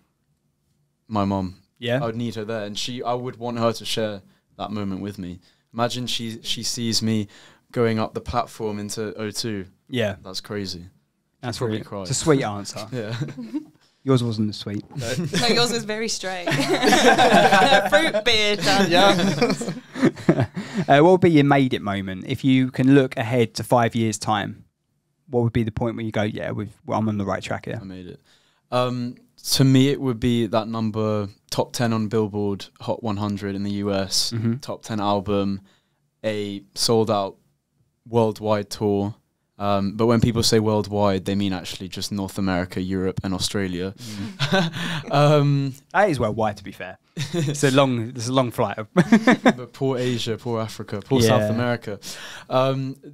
My mum. Yeah. I would need her there, and I would want her to share that moment with me. Imagine she sees me going up the platform into O2. Yeah. That's crazy. That's really really cry. It's a sweet answer. Yeah. Yours wasn't as sweet. No, yours was very straight. Fruit beer done. Yeah. What would be your made it moment? If you can look ahead to 5 years' time, what would be the point where you go, yeah, I'm on the right track here? I made it. To me, it would be that number, top 10 on Billboard, Hot 100 in the US, top 10 album, a sold out worldwide tour, But when people say worldwide, they mean actually just North America, Europe, and Australia. That is worldwide, to be fair. It's a long flight. But poor Asia, poor Africa, poor South America.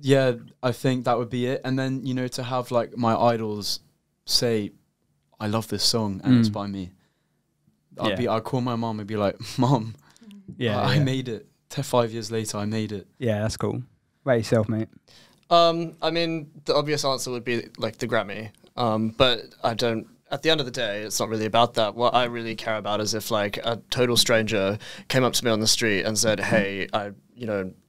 Yeah, I think that would be it. And then, you know, to have like my idols say, I love this song and it's by me. I'd call my mom and be like, Mom, I made it. 5 years later, I made it. Yeah, that's cool. Rate yourself, mate. I mean, the obvious answer would be like the Grammy. But I don't. At the end of the day, it's not really about that. What I really care about is if like a total stranger came up to me on the street and said, "Hey, I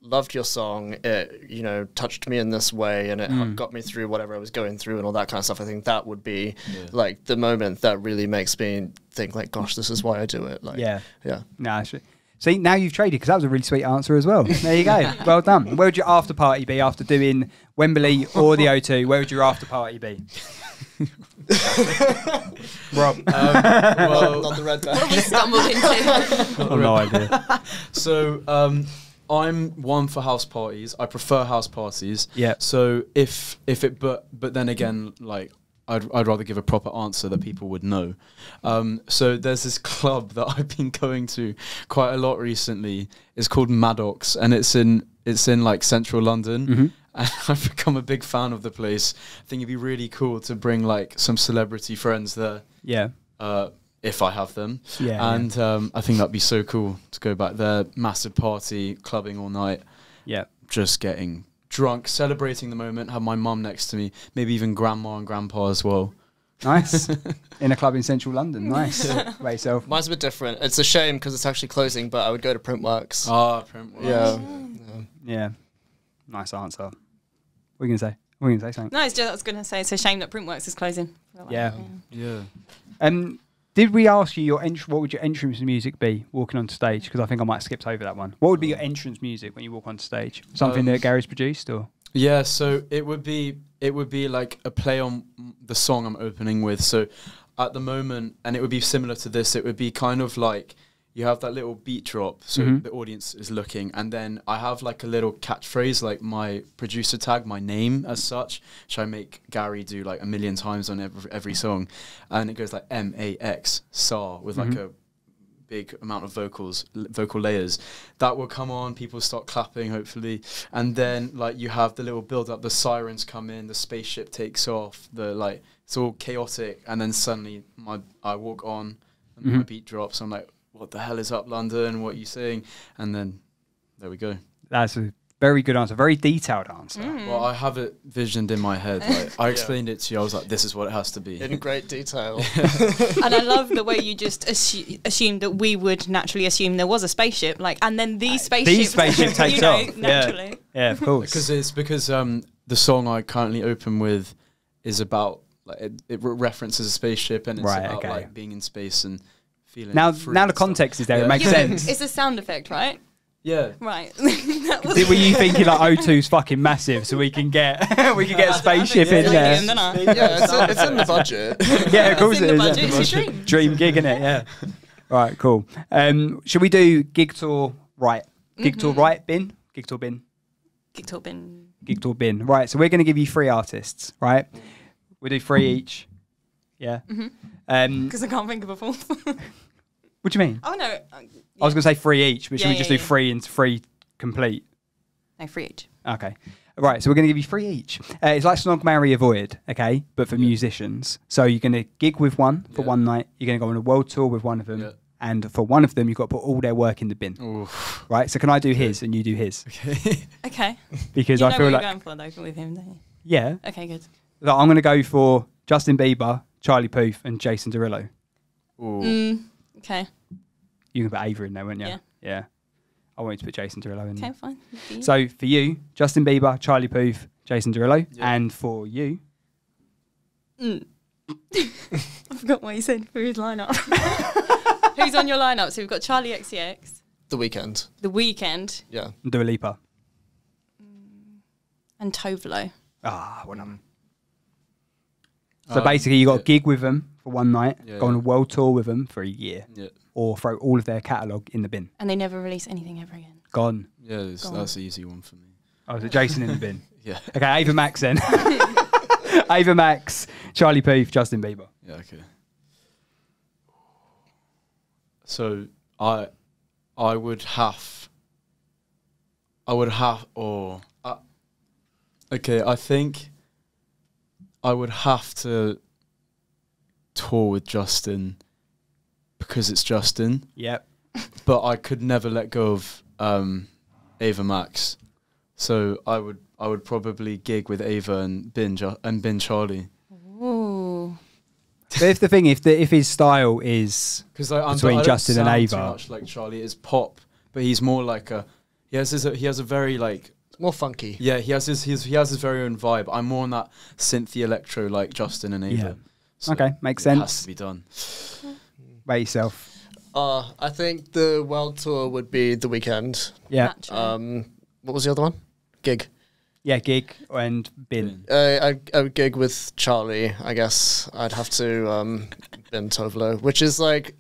loved your song. It touched me in this way, and it got me through whatever I was going through, and all that kind of stuff." I think that would be like the moment that really makes me think like, "Gosh, this is why I do it." Like, yeah. No, actually. See, now you've traded, because that was a really sweet answer as well. There you go. Well done. Where would your after party be after doing Wembley or the O2? Where would your after party be? Rob. Well, not the red bag. What we stumbled into. No idea. So I'm one for house parties. I prefer house parties. Yeah. So but then again, like I'd rather give a proper answer that people would know. So there's this club that I've been going to quite a lot recently. It's called Maddox, and it's in like central London. And I've become a big fan of the place. I think it'd be really cool to bring like some celebrity friends there. Yeah. If I have them. Yeah. And I think that'd be so cool to go back there. Massive party, clubbing all night. Yeah. Just getting drunk, celebrating the moment, have my mum next to me, maybe even grandma and grandpa as well. Nice. In a club in central London. Nice. Rate yourself. Mine's a bit different. It's a shame because it's actually closing, but I would go to Printworks. Printworks. Yeah. Nice answer. What are you going to say? What are you going to say something? No, I was going to say it's a shame that Printworks is closing. Yeah. Did we ask you what would your entrance music be walking on stage? Because I think I might have skipped over that one. What would be your entrance music when you walk on stage? Something that Gary's produced, or? Yeah, so it would be like a play on the song I'm opening with. So at the moment, and it would be similar to this, it would be kind of like you have that little beat drop, so the audience is looking, and then I have like a little catchphrase, like my producer tag, my name as such, which I make Gary do like 1 million times on every song, and it goes like MAX Sarre with like a big amount of vocal layers. That will come on, people start clapping hopefully, and then like you have the little build up, the sirens come in, the spaceship takes off, it's all chaotic, and then suddenly I walk on and my beat drops. I'm like, what the hell is up, London? What are you saying? And then there we go. That's a very good answer, very detailed answer. Well, I have it visioned in my head. Like, I explained it to you. I was like, this is what it has to be. In great detail. And I love the way you just assumed that we would naturally assume there was a spaceship, and then these spaceship takes off. Naturally. Yeah, of course. Because the song I currently open with is about, it references a spaceship, and it's about like being in space and feeling free. Now the context is there. It makes sense. It's a sound effect, right? Yeah. Right. Were you thinking like O2's fucking massive, so we can get a spaceship in there? Yeah, it's in the budget. Yeah, of course it is. It's your dream. Dream gig, innit? Yeah. Right, cool. Should we do gig tour right? Gig tour right bin? Gig tour bin? Gig tour bin. Gig tour bin. Right, so we're going to give you 3 artists, right? We'll do 3 each. Yeah. Because I can't think of a fourth. What do you mean? Oh, no. I was going to say 3 each, but should we just do 3 and 3 complete? No, 3 each. Okay. Right, so we're going to give you 3 each. It's like Snog, Marry, Avoid, okay? But for musicians. So you're going to gig with one for one night. You're going to go on a world tour with one of them. Yeah. And for one of them, you've got to put all their work in the bin. Oof. Right? So can I do his and you do his? Okay. Because I feel what like... you're going for, though, with him, don't you? Yeah. Okay, good. So I'm going to go for Justin Bieber, Charlie Puth, and Jason Derulo. Okay. You can put Ava in there, won't you? Yeah. Yeah. I want you to put Jason Derulo in there. Okay, fine. So for you, Justin Bieber, Charlie Puth, Jason Derulo. Yeah. And for you... I forgot what you said for his lineup. Who's on your lineup? So we've got Charlie XCX. The Weeknd. The Weeknd. Yeah. And Dua Lipa. And Tovolo. One of them. So basically, you got a gig with them for one night, go on a world tour with them for a year, or throw all of their catalogue in the bin. And they never release anything ever again. Gone. Yeah, that's an easy one for me. Oh, is it Jason in the bin? Yeah. Okay, Ava Max then. Ava Max, Charlie Puth, Justin Bieber. Yeah, okay. So I would have, okay, I think I would have to tour with Justin because it's Justin. Yep. But I could never let go of Ava Max. So I would probably gig with Ava and Bin Charlie. Ooh. But if his style is between Justin and Ava, too much like Charlie is pop, but he's more like he has a very like more funky. Yeah, he has his very own vibe. I'm more on that synthy electro like Justin and Ava. Yeah. So okay, makes sense. It has to be done. By yourself. I think the world tour would be The Weeknd. Yeah. What was the other one? Gig. Yeah, gig and Bin. I would gig with Charlie, I guess. I'd have to Bin Tovlo, which is like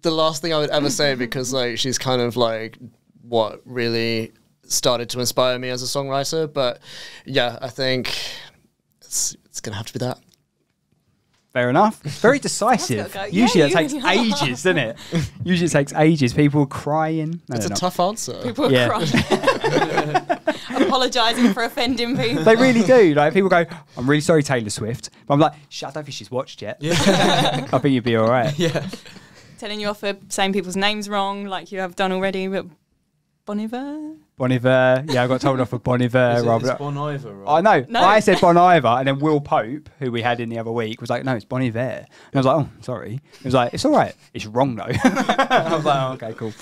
the last thing I would ever say because like she's kind of like what really started to inspire me as a songwriter. But yeah, I think it's gonna have to be that. Fair enough. Very decisive. Go. Usually Yeah, it takes ages, doesn't it? Usually it takes ages. People are crying. No, It's a tough answer. People are crying. Apologising for offending people. They really do. Like people go, I'm really sorry, Taylor Swift. But I'm like, shit, I don't think she's watched yet. Yeah. I think you'd be all right. Yeah. Telling you off for saying people's names wrong, like you have done already, but Bon Iver? Bon Iver. Yeah, I got told off for Bon Iver. It's Bon Iver, right? I know. No. I said Bon Iver, and then Will Pope, who we had in the other week, was like, no, it's Bon Iver. And I was like, oh, sorry. He was like, it's all right. It's wrong, though. I was like, oh, okay, cool.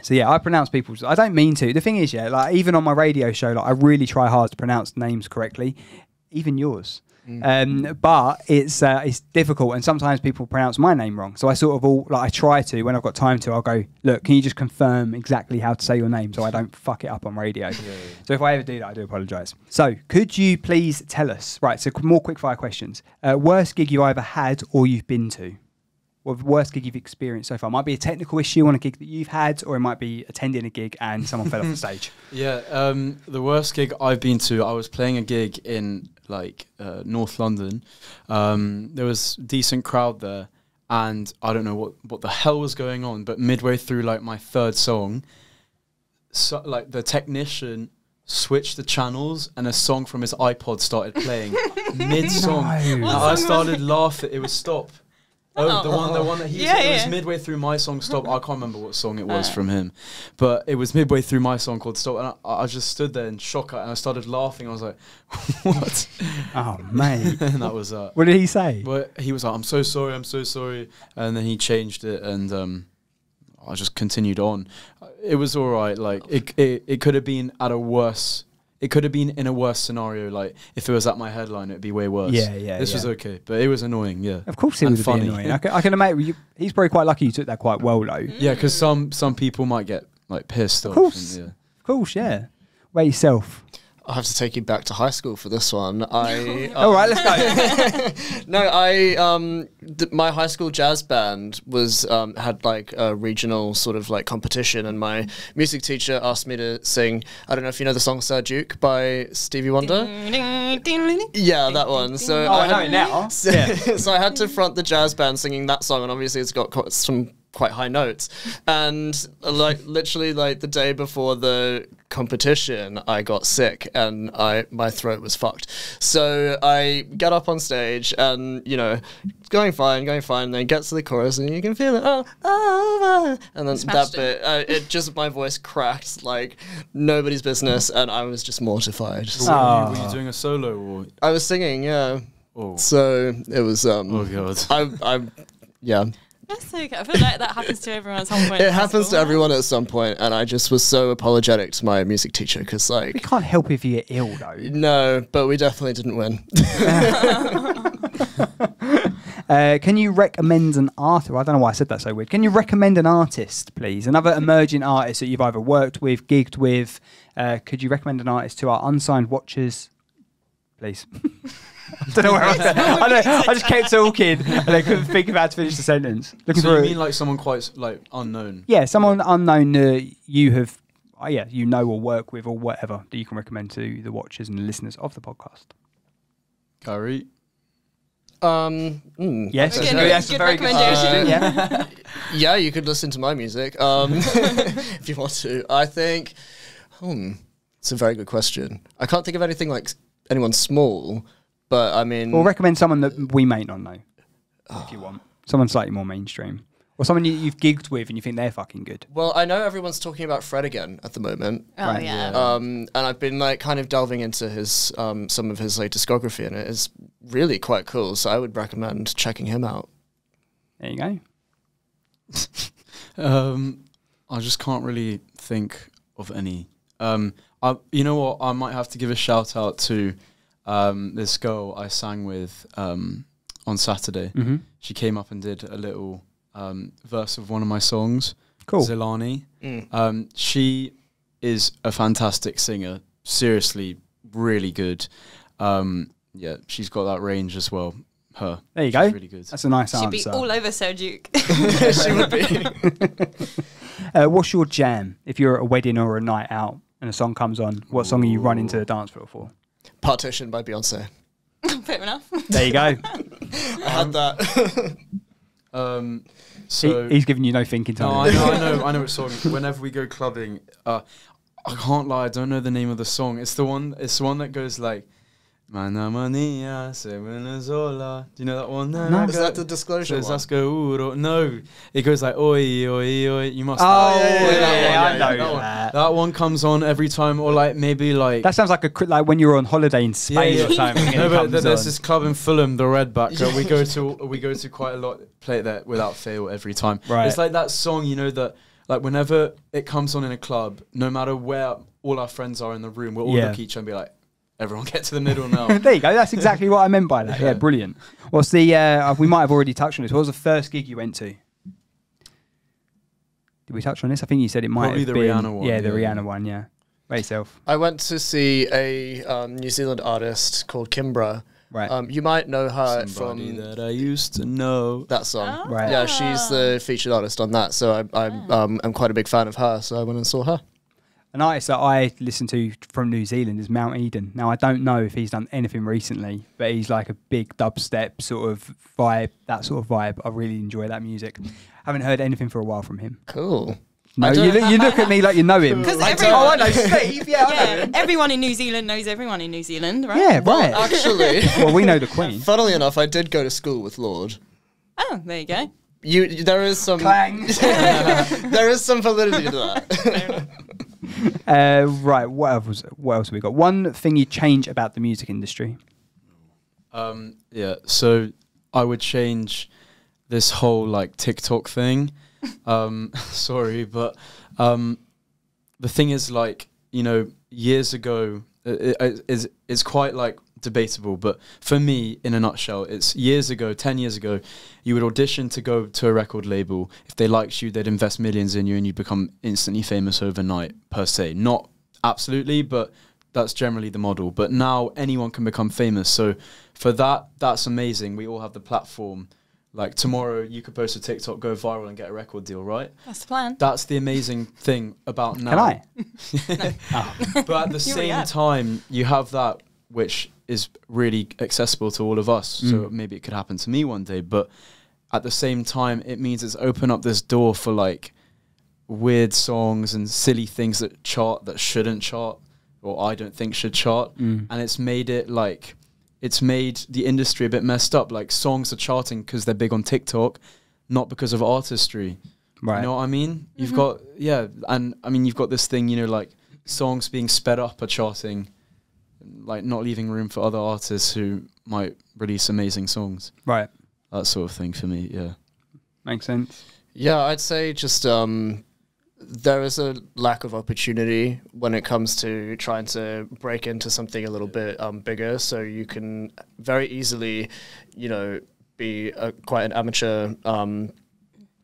So, yeah, I pronounce people's... I don't mean to. The thing is, yeah, like even on my radio show, like I really try hard to pronounce names correctly, even yours. But it's difficult, and sometimes people pronounce my name wrong. So I sort of I try to, when I've got time to, I'll go, look, can you just confirm exactly how to say your name so I don't fuck it up on radio? Yeah. So if I ever do that, I do apologise. So could you please tell us, right, so more quickfire questions. Worst gig you either had or you've been to? Or the worst gig you've experienced so far? It might be a technical issue on a gig that you've had, or it might be attending a gig and someone fell off the stage. Yeah, the worst gig I've been to, I was playing a gig in North London. There was a decent crowd there, and I don't know what the hell was going on, but midway through like my third song, so like the technician switched the channels and a song from his iPod started playing mid-song. No. I started laughing. It was Stop. Oh, the one that he was, it was midway through my song Stop. I can't remember what song it was from him, but it was midway through my song called Stop, and I just stood there in shock and I started laughing. I was like, "What?" Oh, mate! And that was What did he say? Well, he was like, I'm so sorry," and then he changed it, and I just continued on. It was all right. Like it could have been at a worse. It could have been in a worse scenario. Like if it was at my headline, it'd be way worse. Yeah. This was okay, but it was annoying. Yeah, of course it was funny. Annoying. I can imagine. He's probably quite lucky you took that quite well, though. Yeah, because some people might get like pissed off. Of course, and, of course, yeah. Wait yourself. I'll have to take you back to high school for this one. All right, let's go. No, my high school jazz band was had like a regional sort of like competition, and my music teacher asked me to sing. I don't know if you know the song "Sir Duke" by Stevie Wonder. Yeah, that one. So I know it now. So I had to front the jazz band singing that song, and obviously it's got some quite high notes, and like literally like the day before the competition I got sick and my throat was fucked, so I get up on stage and it's going fine, and then gets to the chorus and you can feel it and then Smashed that bit it just my voice cracked like nobody's business, and I was just mortified. So were you doing a solo or? I was singing, yeah. Oh. So it was oh god. I yeah. That's okay. I feel like that happens to everyone at some point. It happens to everyone at some point, and I just was so apologetic to my music teacher because, like, We can't help if you get ill, though. no, but we definitely didn't win. Can you recommend an artist? I don't know why I said that so weird. Can you recommend an artist, please? Another emerging artist that you've either worked with, gigged with. Could you recommend an artist to our unsigned watchers, please? I don't know where I was going. I just kept talking and I couldn't think of how to finish the sentence. So you mean like someone quite like unknown? Yeah, someone unknown you have you know or work with or whatever that you can recommend to the watchers and the listeners of the podcast? Gary? Yes, Again, that's a good very good recommendation. yeah. Yeah, you could listen to my music if you want to. I think, it's a very good question. I can't think of anything like anyone small, but I mean... Or recommend someone that we may not know, if you want. Someone slightly more mainstream. Or someone you've gigged with and you think they're fucking good. Well, I know everyone's talking about Fred again at the moment. Oh, Right. yeah. And I've been like kind of delving into his some of his like discography, and it is really quite cool. So I would recommend checking him out. There you go. I just can't really think of any. You know what? I might have to give a shout out to this girl I sang with on Saturday. Mm-hmm. She came up and did a little verse of one of my songs. Cool. Zilani. She is a fantastic singer. Seriously, really good. Yeah, she's got that range as well. Her. There you go. She's really good. That's a nice She'd answer. be all over Sir Duke. She would be. What's your jam? If you're at a wedding or a night out and a song comes on, what song are you running to the dance floor for? Partition by Beyonce. Fair enough. There you go. I had that. So He's giving you no thinking time. No, I know which song. Whenever we go clubbing, I can't lie, I don't know the name of the song. It's the one that goes like Mana Mania Se Venezuela. Do you know that one? No. Is that the Disclosure one? No. It goes like oi oi oi. You must Oh, yeah, I know that one. that. That one comes on every time, or like maybe like That sounds like like when you're on holiday in Spain Yeah. or something. and no, it but comes there's on. this club in Fulham, the Redback. We go to quite a lot. Play it there without fail every time. Right. It's like that song, you know, that like whenever it comes on in a club, no matter where all our friends are in the room, we'll all look at each other and be like, "Everyone get to the middle now." There you go. That's exactly what I meant by that. Yeah, brilliant. What's the? We might have already touched on this. What was the first gig you went to? Did we touch on this? I think you said it might Probably have the been Rihanna one, Yeah, the yeah. Rihanna one. Yeah. By yourself. I went to see a New Zealand artist called Kimbra. Right. You might know her Somebody from that I used to know. that song. Right. Yeah, she's the featured artist on that. So I'm quite a big fan of her. So I went and saw her. An artist that I listen to from New Zealand is Mount Eden. Now, I don't know if he's done anything recently, but he's like a big dubstep sort of vibe, that sort of vibe. I really enjoy that music. Haven't heard anything for a while from him. Cool. No, you look at me like you know him. 'Cause I everyone- know Steve. Yeah, I know Yeah, him. everyone in New Zealand knows everyone in New Zealand, right? Yeah, right. Actually, Well, we know the Queen. funnily enough, I did go to school with Lord. Oh, there you go. There is some Clang. there is some validity to that. Right. What else have we got? One thing you change about the music industry. Yeah, so I would change this whole like TikTok thing. Sorry, but the thing is, like, you know, years ago, it's quite like debatable, but for me, in a nutshell, it's years ago, 10 years ago, you would audition to go to a record label. If they liked you, they'd invest millions in you and you'd become instantly famous overnight, per se. Not absolutely, but that's generally the model. But now anyone can become famous. So for that, that's amazing. We all have the platform. Like tomorrow, you could post a TikTok, go viral, and get a record deal, right? That's the plan. That's the amazing thing about now. Can I? But at the You already same have. time, you have that which is really accessible to all of us. So maybe it could happen to me one day. But at the same time, it means it's opened up this door for like weird songs and silly things that chart that shouldn't chart, or I don't think should chart. And it's made it like, it's made the industry a bit messed up. Like songs are charting because they're big on TikTok, not because of artistry. Right. You know what I mean? You've got, and I mean, you've got this thing, you know, like songs being sped up are charting, like not leaving room for other artists who might release amazing songs. Right. That sort of thing for me, yeah. Makes sense. Yeah, I'd say just there is a lack of opportunity when it comes to trying to break into something a little bit bigger. So you can very easily, you know, be quite an amateur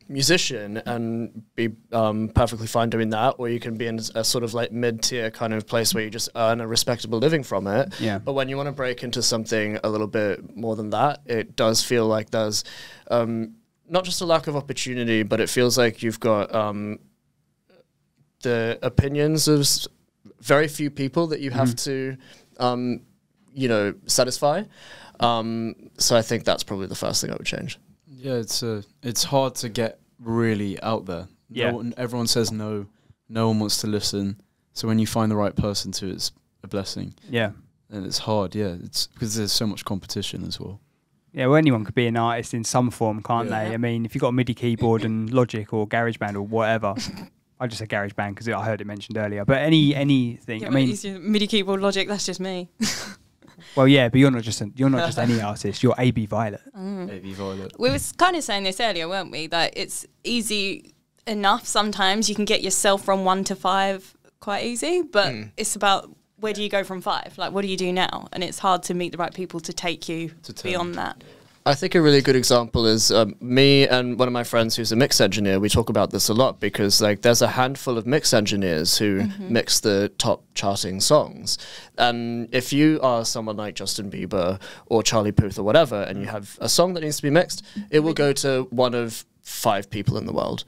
musician and be perfectly fine doing that, or you can be in a sort of like mid-tier kind of place where you just earn a respectable living from it. Yeah. But when you want to break into something a little bit more than that, it does feel like there's not just a lack of opportunity, but it feels like you've got the opinions of very few people that you have to, you know, satisfy. So I think that's probably the first thing I would change. Yeah, it's hard to get really out there. Yeah, everyone says no. No one wants to listen. So when you find the right person to, it's a blessing. Yeah, and it's hard. Yeah, it's because there's so much competition as well. Yeah, well, anyone could be an artist in some form, can't they? I mean, if you've got a MIDI keyboard and Logic or GarageBand or whatever. I just said GarageBand because I heard it mentioned earlier. But anything, yeah, I mean, MIDI keyboard, Logic. That's just me. Well, yeah, but you're not just any artist. You're AB Violet. AB Violet. We were kind of saying this earlier, weren't we? That it's easy enough. Sometimes you can get yourself from 1 to 5 quite easy, but it's about where do you go from 5? Like, what do you do now? And it's hard to meet the right people to take you beyond that. I think a really good example is me and one of my friends who's a mix engineer. We talk about this a lot because like there's a handful of mix engineers who mix the top charting songs. And if you are someone like Justin Bieber or Charlie Puth or whatever, and you have a song that needs to be mixed, it will go to one of 5 people in the world.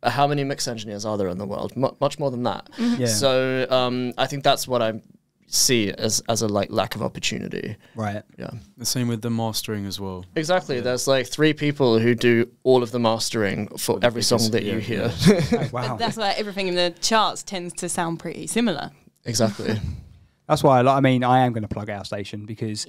How many mix engineers are there in the world? Much more than that. Yeah. So I think that's what I see as a like lack of opportunity. Right. Yeah. The same with the mastering as well. Exactly. Yeah. There's like 3 people who do all of the mastering for every song that you hear. Oh, wow. But that's why everything in the charts tends to sound pretty similar. Exactly. That's why I mean I am going to plug our station because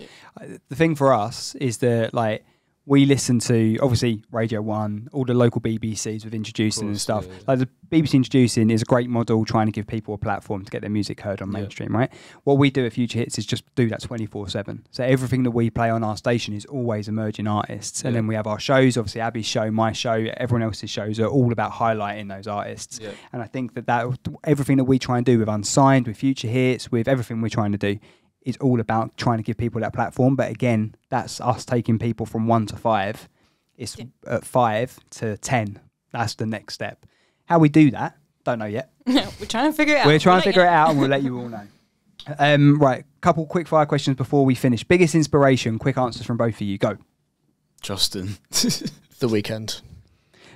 the thing for us is that like we listen to obviously Radio 1, all the local BBCs with Introducing and stuff. Yeah. Like the BBC Introducing is a great model trying to give people a platform to get their music heard on mainstream, right? What we do at Future Hits is just do that 24/7. So everything that we play on our station is always emerging artists. And then we have our shows, obviously Abby's show, my show, everyone else's shows are all about highlighting those artists. Yeah. And I think that everything that we try and do with Unsigned, with Future Hits, with everything we're trying to do, is all about trying to give people that platform. But again, that's us taking people from 1 to 5. It's at 5 to 10. That's the next step. How we do that, don't know yet. We're trying to figure it out. We're trying to figure it out and we'll let you all know. Right, couple quick fire questions before we finish. Biggest inspiration, quick answers from both of you. Go. Justin. The Weeknd.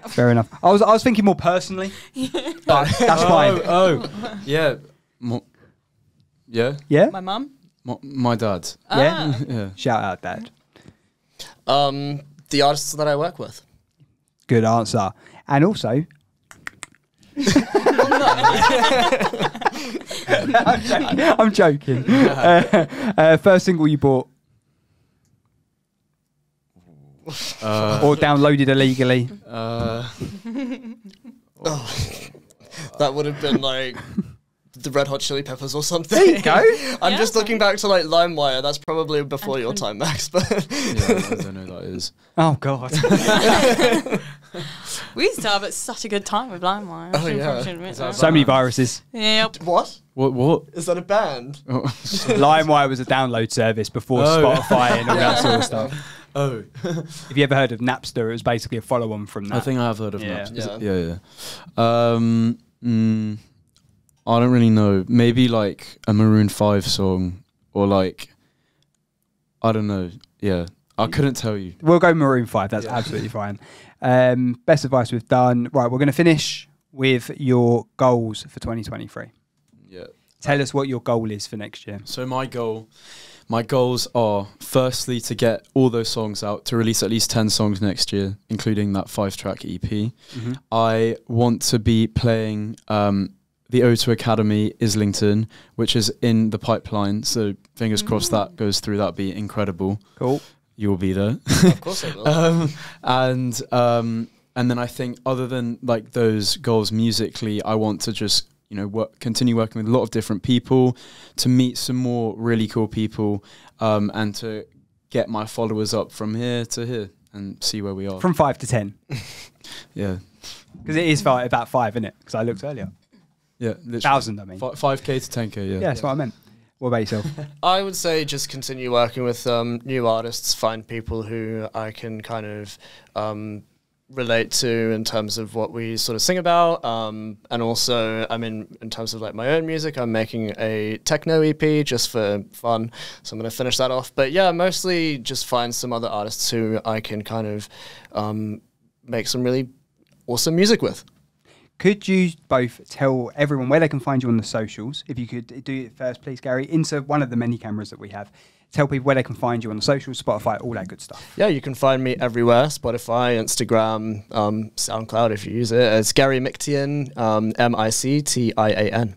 Fair enough. I was thinking more personally. But that's fine. Yeah. Yeah? My mum? My dad. Yeah? Yeah. Shout out, Dad. The artists that I work with. Good answer. And also... I'm joking. First single you bought? Or downloaded illegally? That would have been like... the Red Hot Chili Peppers or something. There you go. I'm just looking back to like LimeWire. That's probably before your time, Max. But yeah, I don't know who that is. Oh God. We used to have such a good time with LimeWire. Oh yeah. So many viruses. Yep. What? What? Is that a band? Oh. LimeWire was a download service before Spotify and all that sort of stuff. Oh. Have you ever heard of Napster? It was basically a follow-on from that. I think I have heard of Napster. Yeah. I don't really know. Maybe like a Maroon 5 song or like, I don't know. Yeah. I couldn't tell you. We'll go Maroon 5. That's absolutely fine. Best advice we've done. Right, we're going to finish with your goals for 2023. Yeah. Tell us what your goal is for next year. So my goals are firstly to get all those songs out, to release at least 10 songs next year, including that 5-track EP. Mm-hmm. I want to be playing the O2 Academy Islington, which is in the pipeline. So fingers crossed that goes through. That'd be incredible. Cool. You will be there. Of course I will. And then I think other than like those goals musically, I want to just, continue working with a lot of different people, to meet some more really cool people, and to get my followers up from here to here and see where we are. From 5 to 10. Yeah. Because it is about 5, isn't it? Because I looked earlier. Yeah, 1,000, I mean. 5K to 10K, yeah. Yeah, that's what I meant. What about yourself? I would say just continue working with new artists, find people who I can kind of relate to in terms of what we sort of sing about. And also, in terms of like my own music, I'm making a techno EP just for fun. So I'm going to finish that off. But yeah, mostly just find some other artists who I can kind of make some really awesome music with. could you both tell everyone where they can find you on the socials? If you could do it first, please, Gary, into one of the many cameras that we have. Tell people where they can find you on the socials, Spotify, all that good stuff. Yeah, you can find me everywhere. Spotify, Instagram, SoundCloud if you use it. It's Gary Mictian, Mictian.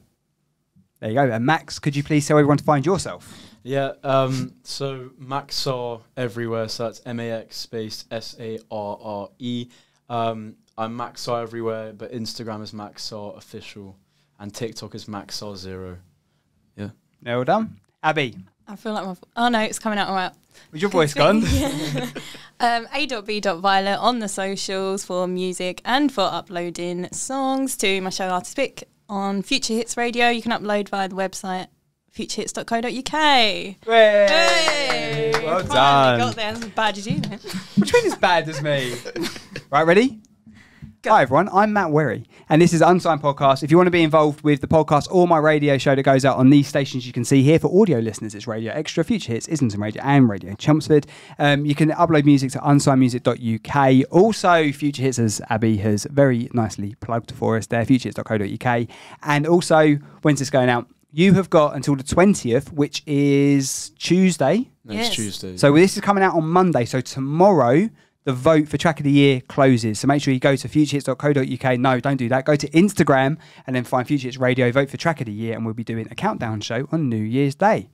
There you go. And Max, could you please tell everyone to find yourself? Yeah, so Max Sarre everywhere, so that's MAX space SARRE. I'm Max Sarre everywhere, but Instagram is Max Sarre official, and TikTok is Max Sarre 0. Yeah. Well done. Abby. I feel like oh no, it's coming out all right. Was your voice gone? A.B.Violet on the socials for music and for uploading songs to my show Artist Pick on Future Hits Radio. You can upload via the website futurehits.co.uk. Hey! Well Finally done. got there. As bad as you. What do you mean as bad as me? Right, ready? Hi everyone, I'm Matt Wherry, and this is Unsigned Podcast. If you want to be involved with the podcast or my radio show that goes out on these stations you can see here, for audio listeners it's Radio Extra, Future Hits, Islington Radio and Radio Chelmsford. You can upload music to unsignedmusic.uk. Also, Future Hits, as Abby has very nicely plugged for us there, futurehits.co.uk. And also, when's this going out? You have got until the 20th, which is Tuesday. Next Tuesday. So this is coming out on Monday. So tomorrow, the vote for track of the year closes. So make sure you go to futurehits.co.uk. No, don't do that. Go to Instagram and then find Future Hits Radio, vote for track of the year, and we'll be doing a countdown show on New Year's Day.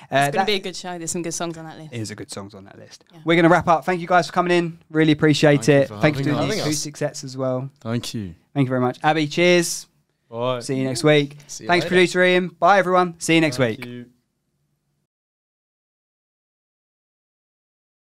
It's going to be a good show. There's some good songs on that list. There's a good songs on that list. Yeah. We're going to wrap up. Thank you guys for coming in. Really appreciate it. Thank you for doing the acoustic sets as well. Thank you. Thank you very much. Abby, cheers. Bye. See you next week. See you Thanks, later. producer Ian. Bye, everyone. See you next week. You.